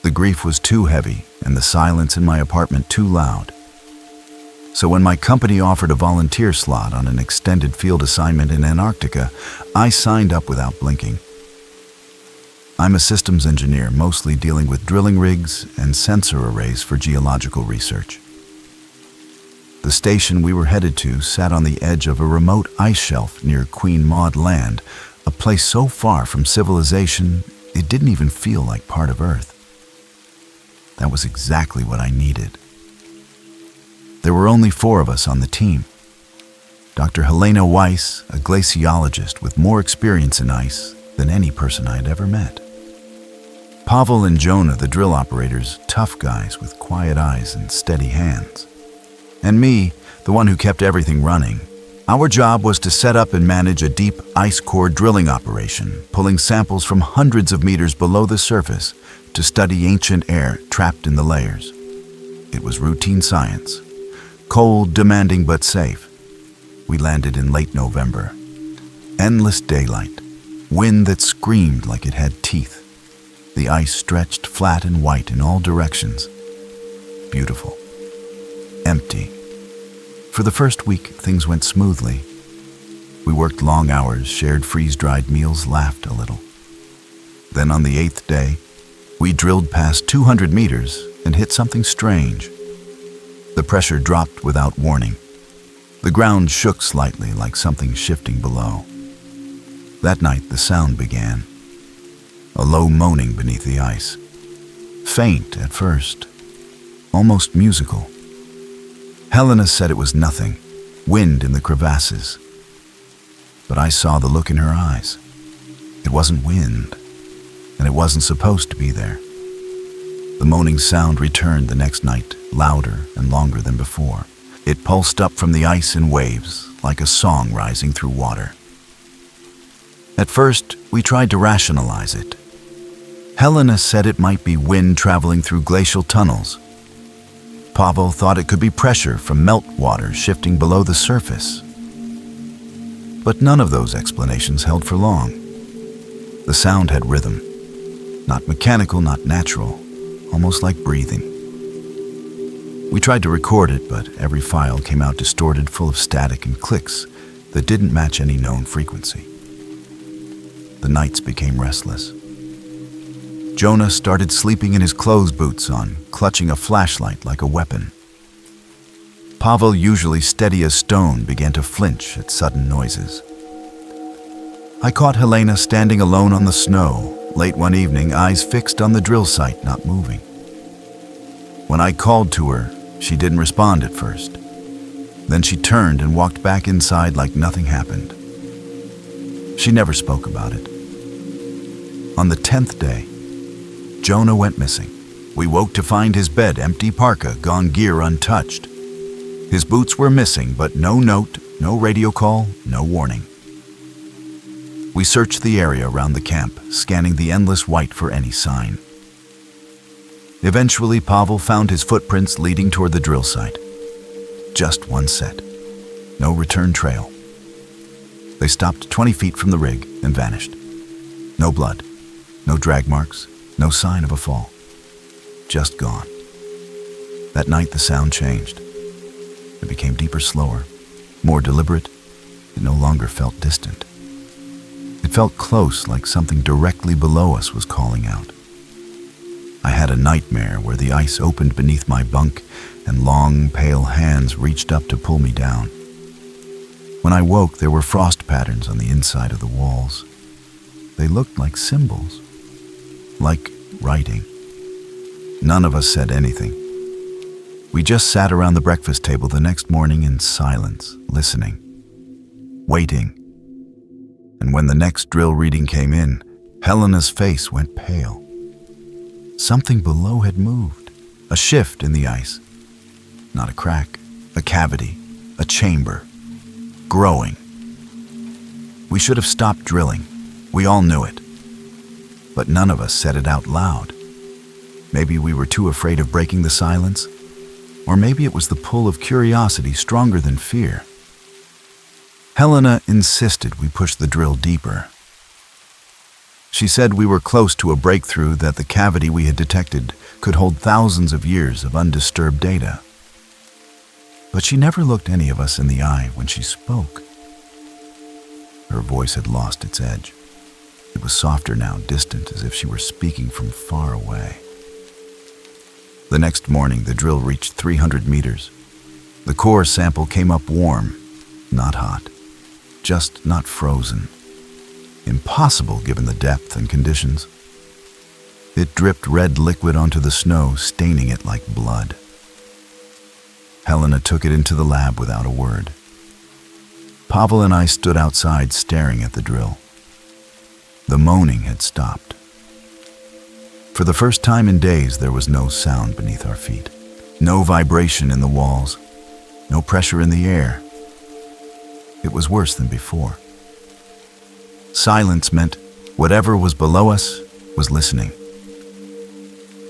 The grief was too heavy and the silence in my apartment too loud. So when my company offered a volunteer slot on an extended field assignment in Antarctica, I signed up without blinking. I'm a systems engineer, mostly dealing with drilling rigs and sensor arrays for geological research. The station we were headed to sat on the edge of a remote ice shelf near Queen Maud Land, a place so far from civilization it didn't even feel like part of Earth. That was exactly what I needed. There were only 4 of us on the team. Dr. Helena Weiss, a glaciologist with more experience in ice than any person I had ever met. Pavel and Jonah, the drill operators, tough guys with quiet eyes and steady hands. And me, the one who kept everything running. Our job was to set up and manage a deep ice core drilling operation, pulling samples from hundreds of meters below the surface to study ancient air trapped in the layers. It was routine science. Cold, demanding, but safe. We landed in late November. Endless daylight. Wind that screamed like it had teeth. The ice stretched flat and white in all directions. Beautiful. Empty. For the first week, things went smoothly. We worked long hours, shared freeze-dried meals, laughed a little. Then on the 8th day, we drilled past 200 meters and hit something strange. The pressure dropped without warning. The ground shook slightly like something shifting below. That night, the sound began. A low moaning beneath the ice. Faint at first, almost musical. Helena said it was nothing, wind in the crevasses. But I saw the look in her eyes. It wasn't wind, and it wasn't supposed to be there. The moaning sound returned the next night, louder and longer than before. It pulsed up from the ice in waves, like a song rising through water. At first, we tried to rationalize it. Helena said it might be wind traveling through glacial tunnels. Pavel thought it could be pressure from meltwater shifting below the surface. But none of those explanations held for long. The sound had rhythm. Not mechanical, not natural, almost like breathing. We tried to record it, but every file came out distorted, full of static and clicks that didn't match any known frequency. The nights became restless. Jonah started sleeping in his clothes boots on, clutching a flashlight like a weapon. Pavel, usually steady as stone, began to flinch at sudden noises. I caught Helena standing alone on the snow, late one evening, eyes fixed on the drill site, not moving. When I called to her, she didn't respond at first. Then she turned and walked back inside like nothing happened. She never spoke about it. On the 10th day, Jonah went missing. We woke to find his bed empty, parka gone, gear untouched. His boots were missing, but no note, no radio call, no warning. We searched the area around the camp, scanning the endless white for any sign. Eventually, Pavel found his footprints leading toward the drill site. Just one set. No return trail. They stopped 20 feet from the rig and vanished. No blood, no drag marks, no sign of a fall. Just gone. That night, the sound changed. It became deeper, slower, more deliberate. It no longer felt distant. It felt close, like something directly below us was calling out. I had a nightmare where the ice opened beneath my bunk and long, pale hands reached up to pull me down. When I woke, there were frost patterns on the inside of the walls. They looked like symbols, like writing. None of us said anything. We just sat around the breakfast table the next morning in silence, listening, waiting. And when the next drill reading came in, Helena's face went pale. Something below had moved, a shift in the ice. Not a crack, a cavity, a chamber, growing. We should have stopped drilling. We all knew it. But none of us said it out loud. Maybe we were too afraid of breaking the silence, or maybe it was the pull of curiosity stronger than fear. Helena insisted we push the drill deeper. She said we were close to a breakthrough, that the cavity we had detected could hold thousands of years of undisturbed data. But she never looked any of us in the eye when she spoke. Her voice had lost its edge. It was softer now, distant, as if she were speaking from far away. The next morning, the drill reached 300 meters. The core sample came up warm, not hot, just not frozen. Impossible given the depth and conditions. It dripped red liquid onto the snow, staining it like blood. Helena took it into the lab without a word. Pavel and I stood outside staring at the drill. The moaning had stopped. For the first time in days, there was no sound beneath our feet, no vibration in the walls, no pressure in the air. It was worse than before. Silence meant whatever was below us was listening.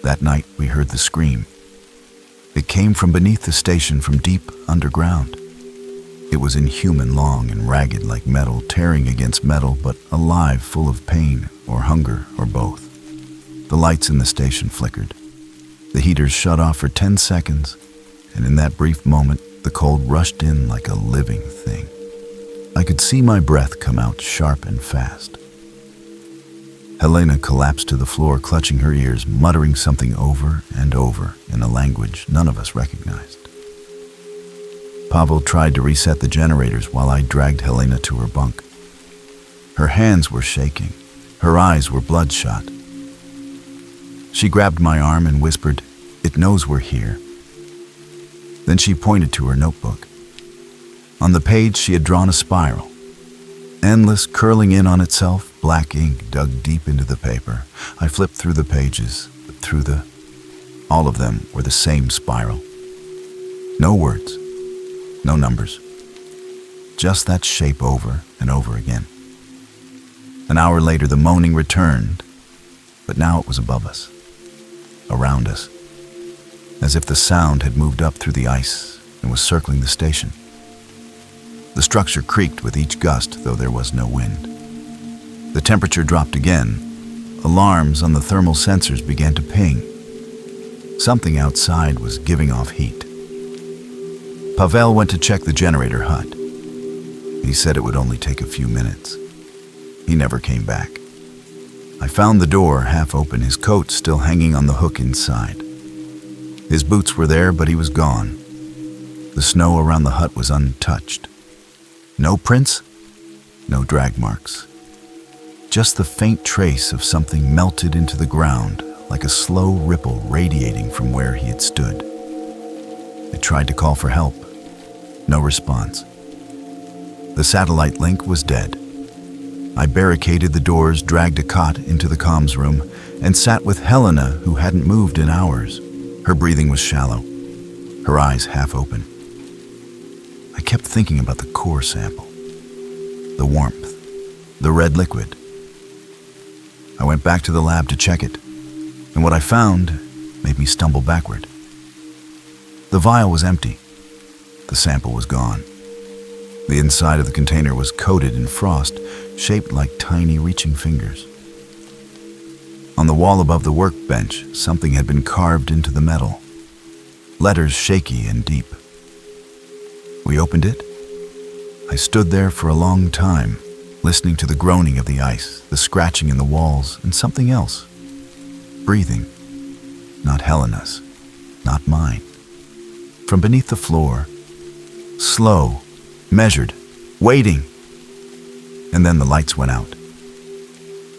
That night, we heard the scream. It came from beneath the station, from deep underground. It was inhuman, long and ragged like metal, tearing against metal, but alive, full of pain or hunger or both. The lights in the station flickered. The heaters shut off for 10 seconds, and in that brief moment, the cold rushed in like a living thing. I could see my breath come out sharp and fast. Helena collapsed to the floor, clutching her ears, muttering something over and over in a language none of us recognized. Pavel tried to reset the generators while I dragged Helena to her bunk. Her hands were shaking. Her eyes were bloodshot. She grabbed my arm and whispered, "It knows we're here." Then she pointed to her notebook. On the page, she had drawn a spiral. Endless, curling in on itself, black ink dug deep into the paper. I flipped through the pages, all of them were the same spiral. No words, no numbers. Just that shape over and over again. An hour later, the moaning returned, but now it was above us, around us, as if the sound had moved up through the ice and was circling the station. The structure creaked with each gust, though there was no wind. The temperature dropped again. Alarms on the thermal sensors began to ping. Something outside was giving off heat. Pavel went to check the generator hut. He said it would only take a few minutes. He never came back. I found the door half open, his coat still hanging on the hook inside. His boots were there, but he was gone. The snow around the hut was untouched. No prints, no drag marks. Just the faint trace of something melted into the ground, like a slow ripple radiating from where he had stood. I tried to call for help. No response. The satellite link was dead. I barricaded the doors, dragged a cot into the comms room, and sat with Helena, who hadn't moved in hours. Her breathing was shallow, her eyes half open. I kept thinking about the core sample, the warmth, the red liquid. I went back to the lab to check it, and what I found made me stumble backward. The vial was empty. The sample was gone. The inside of the container was coated in frost, shaped like tiny reaching fingers. On the wall above the workbench, something had been carved into the metal. Letters shaky and deep. We opened it. I stood there for a long time, listening to the groaning of the ice, the scratching in the walls, and something else. Breathing. Not Helena's, not mine. From beneath the floor, slow, measured, waiting. And then the lights went out.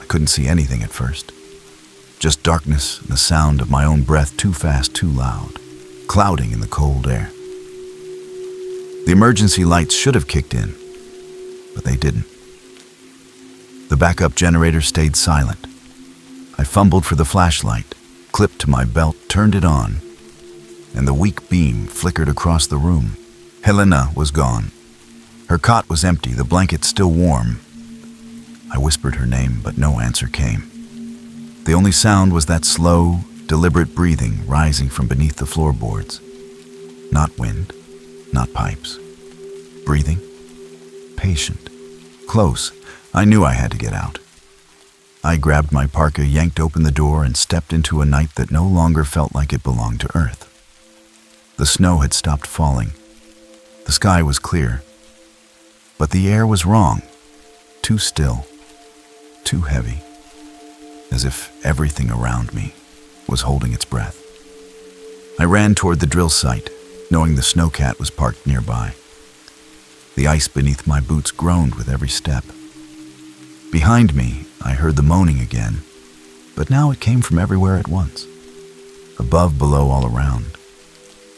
I couldn't see anything at first. Just darkness and the sound of my own breath, too fast, too loud. clouding in the cold air. The emergency lights should have kicked in, but they didn't. The backup generator stayed silent. I fumbled for the flashlight, clipped to my belt, turned it on, and the weak beam flickered across the room. Helena was gone. Her cot was empty, the blanket still warm. I whispered her name, but no answer came. The only sound was that slow, deliberate breathing rising from beneath the floorboards. Not wind, not pipes. Breathing, patient, close. I knew I had to get out. I grabbed my parka, yanked open the door, and stepped into a night that no longer felt like it belonged to Earth. The snow had stopped falling. The sky was clear. But the air was wrong. Too still. Too heavy. As if everything around me was holding its breath. I ran toward the drill site, knowing the snowcat was parked nearby. The ice beneath my boots groaned with every step. Behind me, I heard the moaning again, but now it came from everywhere at once. Above, below, all around.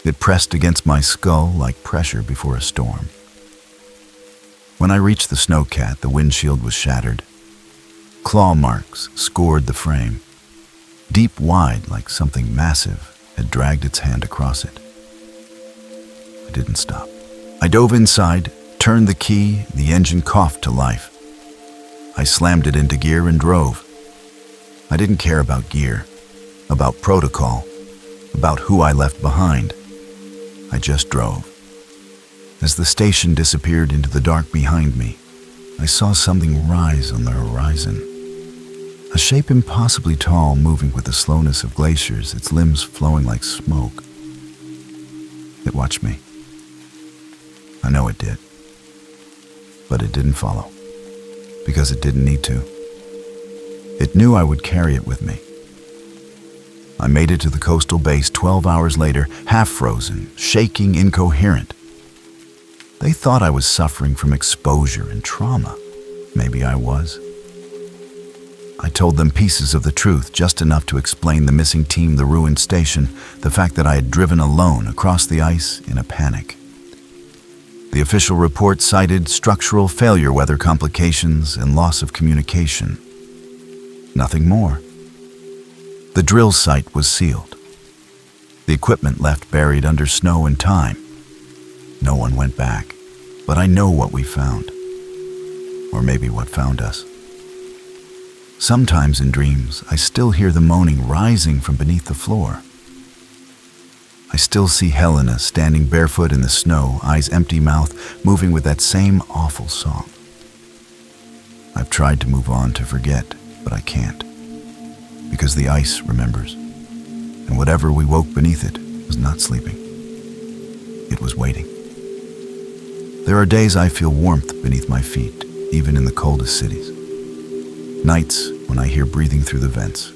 It pressed against my skull like pressure before a storm. When I reached the snowcat, the windshield was shattered. Claw marks scored the frame. Deep wide, like something massive had dragged its hand across it. I didn't stop. I dove inside, turned the key, the engine coughed to life. I slammed it into gear and drove. I didn't care about gear, about protocol, about who I left behind. I just drove. As the station disappeared into the dark behind me, I saw something rise on the horizon. A shape impossibly tall, moving with the slowness of glaciers, its limbs flowing like smoke. It watched me. I know it did. But it didn't follow. Because it didn't need to. It knew I would carry it with me. I made it to the coastal base 12 hours later, half frozen, shaking, incoherent. They thought I was suffering from exposure and trauma. Maybe I was. I told them pieces of the truth, just enough to explain the missing team, the ruined station, the fact that I had driven alone across the ice in a panic. The official report cited structural failure, weather complications, and loss of communication. Nothing more. The drill site was sealed. The equipment left buried under snow and time. No one went back, but I know what we found. Or maybe what found us. Sometimes in dreams, I still hear the moaning rising from beneath the floor. I still see Helena standing barefoot in the snow, eyes empty, mouth moving with that same awful song. I've tried to move on, to forget, but I can't. Because the ice remembers. And whatever we woke beneath it was not sleeping. It was waiting. There are days I feel warmth beneath my feet, even in the coldest cities. Nights when I hear breathing through the vents.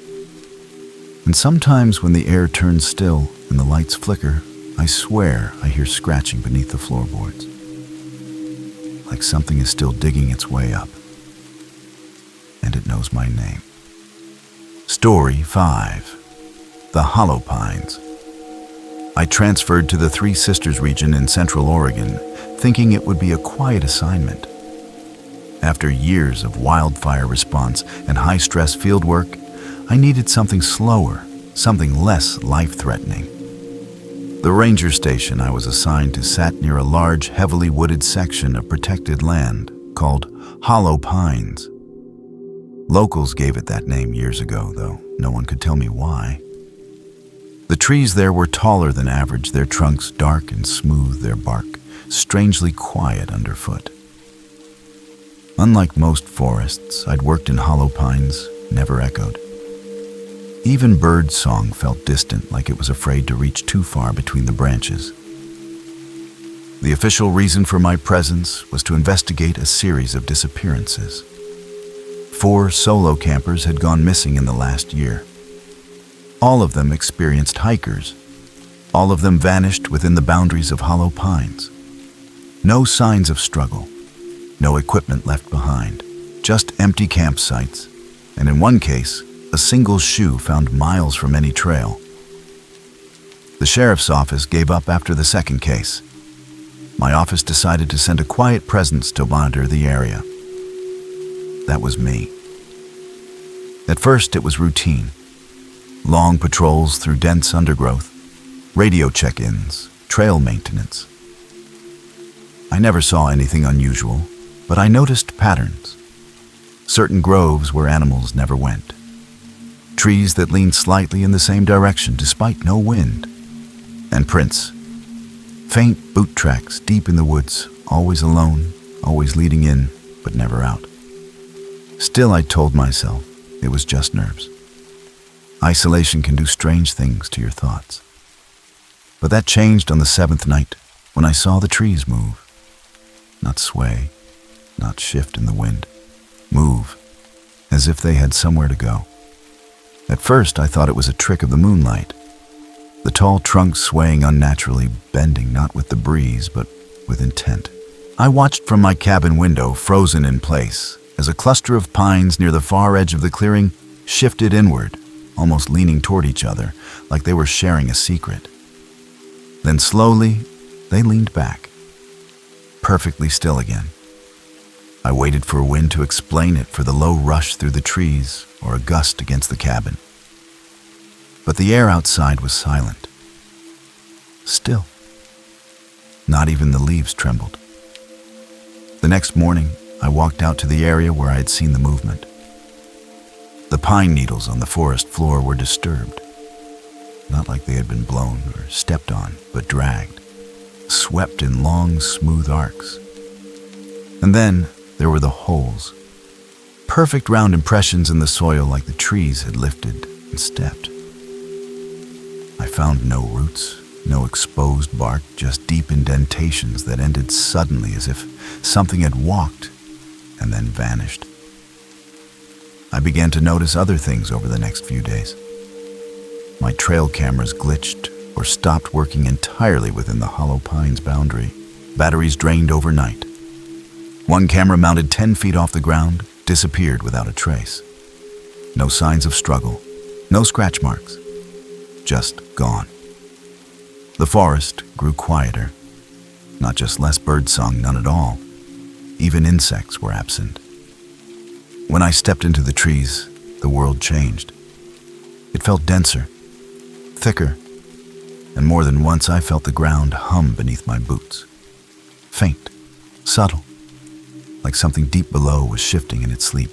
And sometimes when the air turns still and the lights flicker, I swear I hear scratching beneath the floorboards. Like something is still digging its way up. And it knows my name. Story 5. The Hollow Pines. I transferred to the Three Sisters region in Central Oregon, thinking it would be a quiet assignment. After years of wildfire response and high-stress fieldwork, I needed something slower, something less life-threatening. The ranger station I was assigned to sat near a large, heavily wooded section of protected land called Hollow Pines. Locals gave it that name years ago, though no one could tell me why. The trees there were taller than average, their trunks dark and smooth, their bark strangely quiet underfoot. Unlike most forests I'd worked in, Hollow Pines never echoed. Even bird song felt distant, like it was afraid to reach too far between the branches. The official reason for my presence was to investigate a series of disappearances. 4 solo campers had gone missing in the last year. All of them experienced hikers. All of them vanished within the boundaries of Hollow Pines. No signs of struggle. No equipment left behind. Just empty campsites. And in one case, a single shoe found miles from any trail. The The sheriff's office gave up after the second case. My office decided to send a quiet presence to monitor the area. That was me. At first, it was routine. Long patrols through dense undergrowth, radio check-ins, trail maintenance. I never saw anything unusual, but I noticed patterns. Certain groves where animals never went. Trees that leaned slightly in the same direction despite no wind. And prints. Faint boot tracks deep in the woods, always alone, always leading in, but never out. Still, I told myself it was just nerves. Isolation can do strange things to your thoughts. But that changed on the seventh night when I saw the trees move. Not sway, not shift in the wind. Move, as if they had somewhere to go. At first, I thought it was a trick of the moonlight. The tall trunks swaying unnaturally, bending not with the breeze, but with intent. I watched from my cabin window, frozen in place, as a cluster of pines near the far edge of the clearing shifted inward, almost leaning toward each other, like they were sharing a secret. Then slowly, they leaned back, perfectly still again. I waited for a wind to explain it, for the low rush through the trees or a gust against the cabin. But the air outside was silent. Still. Not even the leaves trembled. The next morning, I walked out to the area where I had seen the movement. The pine needles on the forest floor were disturbed. Not like they had been blown or stepped on, but dragged, swept in long, smooth arcs. And then there were the holes. Perfect round impressions in the soil, like the trees had lifted and stepped. I found no roots, no exposed bark, just deep indentations that ended suddenly as if something had walked and then vanished. I began to notice other things over the next few days. My trail cameras glitched or stopped working entirely within the hollow pines boundary. Batteries drained overnight. One camera mounted 10 feet off the ground disappeared without a trace. No signs of struggle, no scratch marks, just gone. The forest grew quieter. Not just less birdsong, none at all. Even insects were absent. When I stepped into the trees, the world changed. It felt denser, thicker, and more than once I felt the ground hum beneath my boots. Faint, subtle, like something deep below was shifting in its sleep.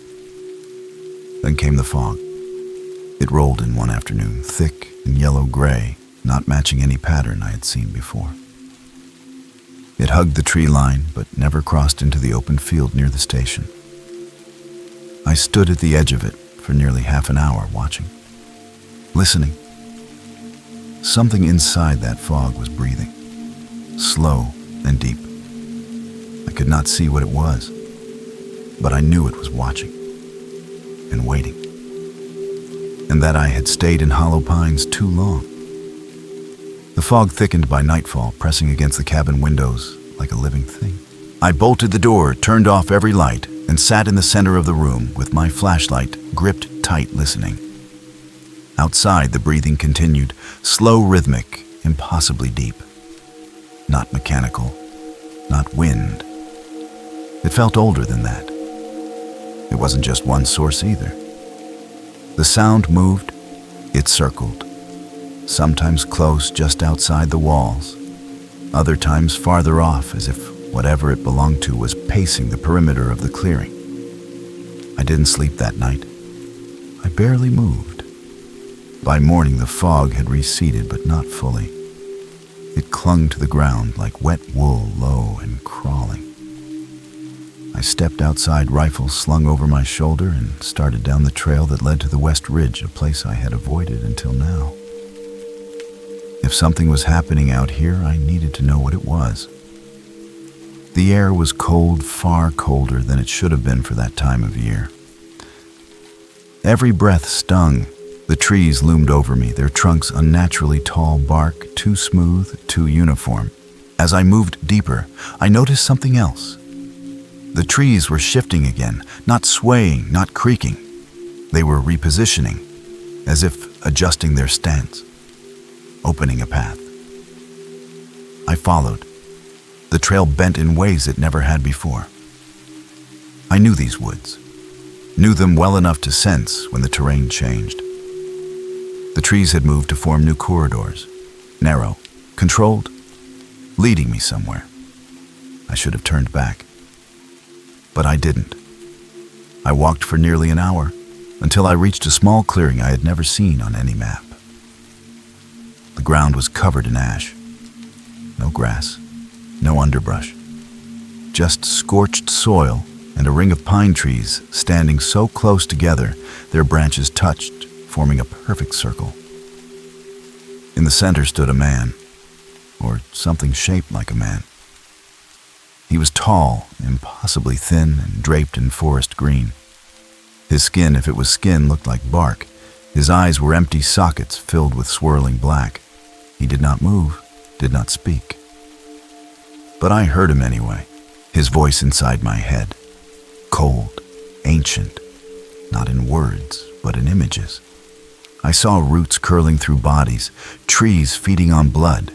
Then came the fog. It rolled in one afternoon, thick and yellow-gray, not matching any pattern I had seen before. It hugged the tree line, but never crossed into the open field near the station. I stood at the edge of it for nearly half an hour, watching, listening. Something inside that fog was breathing, slow and deep. I could not see what it was, but I knew it was watching and waiting, and that I had stayed in hollow pines too long. The fog thickened by nightfall, pressing against the cabin windows like a living thing. I bolted the door, turned off every light, and sat in the center of the room with my flashlight gripped tight, listening. Outside, the breathing continued, slow, rhythmic, impossibly deep. Not mechanical, not wind. It felt older than that. It wasn't just one source either. The sound moved, it circled. Sometimes close, just outside the walls. Other times farther off, as if whatever it belonged to was pacing the perimeter of the clearing. I didn't sleep that night. I barely moved. By morning, the fog had receded, but not fully. It clung to the ground like wet wool, low and crawling. I stepped outside, rifle slung over my shoulder, and started down the trail that led to the West Ridge, a place I had avoided until now. If something was happening out here, I needed to know what it was. The air was cold, far colder than it should have been for that time of year. Every breath stung. The trees loomed over me, their trunks unnaturally tall, bark too smooth, too uniform. As I moved deeper, I noticed something else. The trees were shifting again, not swaying, not creaking. They were repositioning, as if adjusting their stance. opening a path. I followed. The trail bent in ways it never had before. I knew these woods, knew them well enough to sense when the terrain changed. The trees had moved to form new corridors, narrow, controlled, leading me somewhere. I should have turned back, but I didn't. I walked for nearly an hour until I reached a small clearing I had never seen on any map. The ground was covered in ash. No grass, no underbrush, just scorched soil and a ring of pine trees standing so close together their branches touched, forming a perfect circle. In the center stood a man, or something shaped like a man. He was tall, impossibly thin, and draped in forest green. His skin, if it was skin, looked like bark. His eyes were empty sockets filled with swirling black. He did not move, did not speak. But I heard him anyway, his voice inside my head. Cold, ancient, not in words, but in images. I saw roots curling through bodies, trees feeding on blood,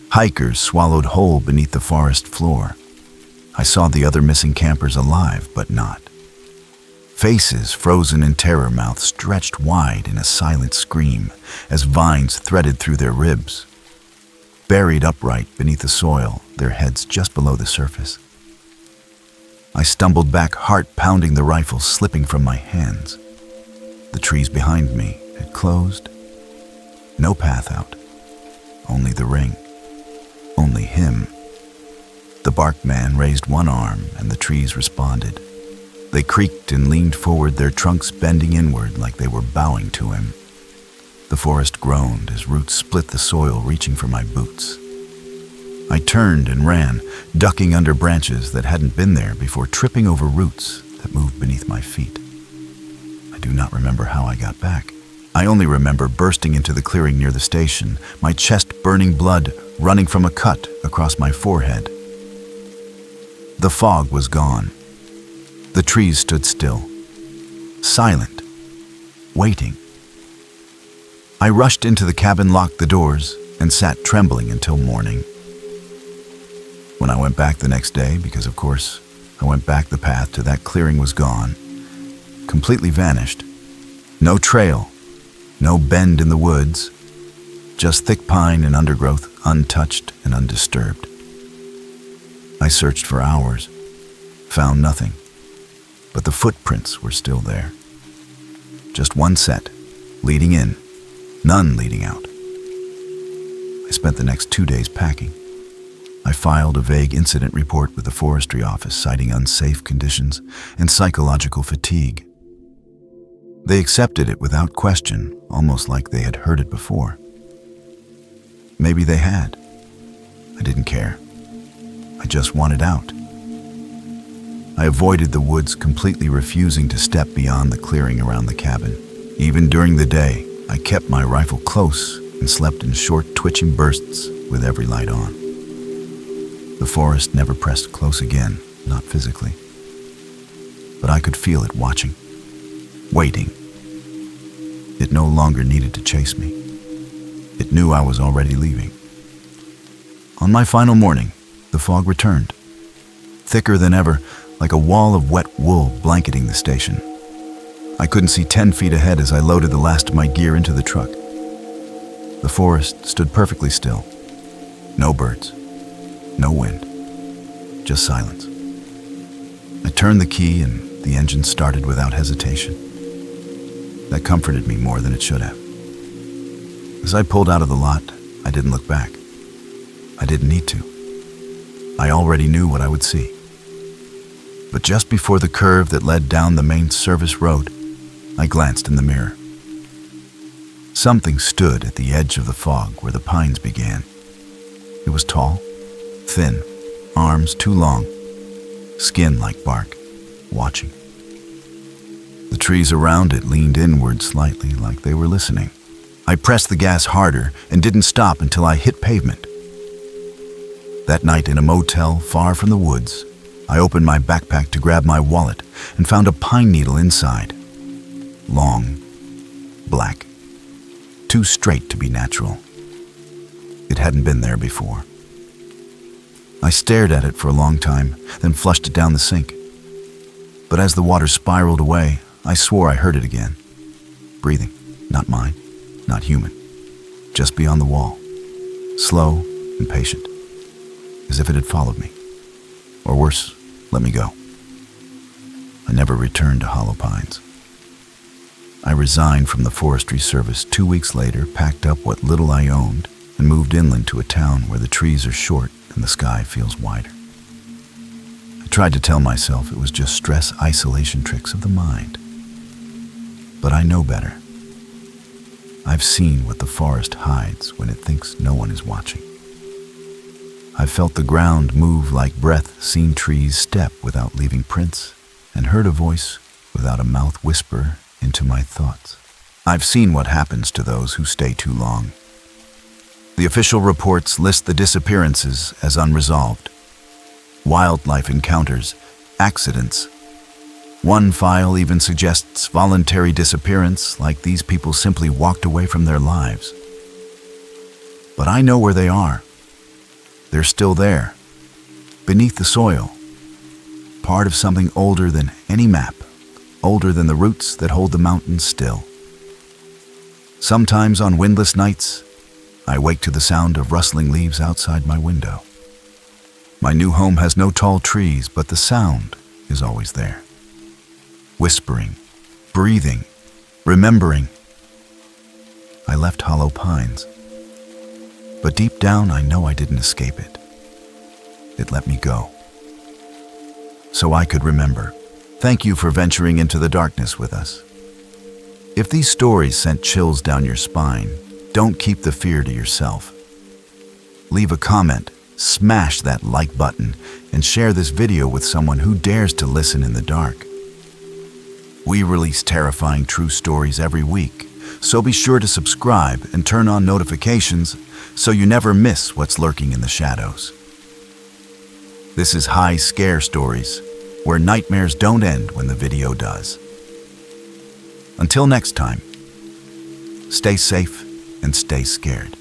hikers swallowed whole beneath the forest floor. I saw the other missing campers alive, but not. Faces frozen in terror, mouths stretched wide in a silent scream as vines threaded through their ribs. Buried upright beneath the soil, their heads just below the surface. I stumbled back, heart pounding, the rifle slipping from my hands. The trees behind me had closed. No path out. Only the ring. Only him. The bark man raised one arm and the trees responded. They creaked and leaned forward, their trunks bending inward like they were bowing to him. The forest groaned as roots split the soil, reaching for my boots. I turned and ran, ducking under branches that hadn't been there before, tripping over roots that moved beneath my feet. I do not remember how I got back. I only remember bursting into the clearing near the station, my chest burning, blood running from a cut across my forehead. The fog was gone. The trees stood still, silent, waiting. I rushed into the cabin, locked the doors, and sat trembling until morning. When I went back the next day, because of course I went back, the path to that clearing was gone, completely vanished. No trail, no bend in the woods, just thick pine and undergrowth, untouched and undisturbed. I searched for hours, found nothing, but the footprints were still there. Just one set, leading in, none leading out. I spent the next 2 days packing. I filed a vague incident report with the forestry office, citing unsafe conditions and psychological fatigue. They accepted it without question, almost like they had heard it before. Maybe they had. I didn't care. I just wanted out. I avoided the woods, completely refusing to step beyond the clearing around the cabin. Even during the day, I kept my rifle close and slept in short, twitching bursts with every light on. The forest never pressed close again, not physically. But I could feel it watching, waiting. It no longer needed to chase me. It knew I was already leaving. On my final morning, the fog returned, thicker than ever, like a wall of wet wool blanketing the station. I couldn't see 10 feet ahead as I loaded the last of my gear into the truck. The forest stood perfectly still. No birds, no wind, just silence. I turned the key and the engine started without hesitation. That comforted me more than it should have. As I pulled out of the lot, I didn't look back. I didn't need to. I already knew what I would see. But just before the curve that led down the main service road, I glanced in the mirror. Something stood at the edge of the fog where the pines began. It was tall, thin, arms too long, skin like bark, watching. The trees around it leaned inward slightly, like they were listening. I pressed the gas harder and didn't stop until I hit pavement. That night in a motel far from the woods, I opened my backpack to grab my wallet and found a pine needle inside. Long, black, too straight to be natural. It hadn't been there before. I stared at it for a long time, then flushed it down the sink. But as the water spiraled away, I swore I heard it again. Breathing, not mine, not human, just beyond the wall, slow and patient, as if it had followed me. Or worse, let me go. I never returned to Hollow Pines. I resigned from the Forestry Service 2 weeks later, packed up what little I owned, and moved inland to a town where the trees are short and the sky feels wider. I tried to tell myself it was just stress isolation tricks of the mind. But I know better. I've seen what the forest hides when it thinks no one is watching. I've felt the ground move like breath, seen trees step without leaving prints, and heard a voice without a mouth whisper into my thoughts. I've seen what happens to those who stay too long. The official reports list the disappearances as unresolved. Wildlife encounters, accidents. One file even suggests voluntary disappearance, like these people simply walked away from their lives. But I know where they are. They're still there, beneath the soil, part of something older than any map, older than the roots that hold the mountains still. Sometimes on windless nights, I wake to the sound of rustling leaves outside my window. My new home has no tall trees, but the sound is always there. Whispering, breathing, remembering. I left Hollow Pines, but deep down I know I didn't escape it. It let me go. So I could remember. Thank you for venturing into the darkness with us. If these stories sent chills down your spine, don't keep the fear to yourself. Leave a comment, smash that like button, and share this video with someone who dares to listen in the dark. We release terrifying true stories every week, so be sure to subscribe and turn on notifications so you never miss what's lurking in the shadows. This is High Scare Stories, where nightmares don't end when the video does. Until next time, stay safe and stay scared.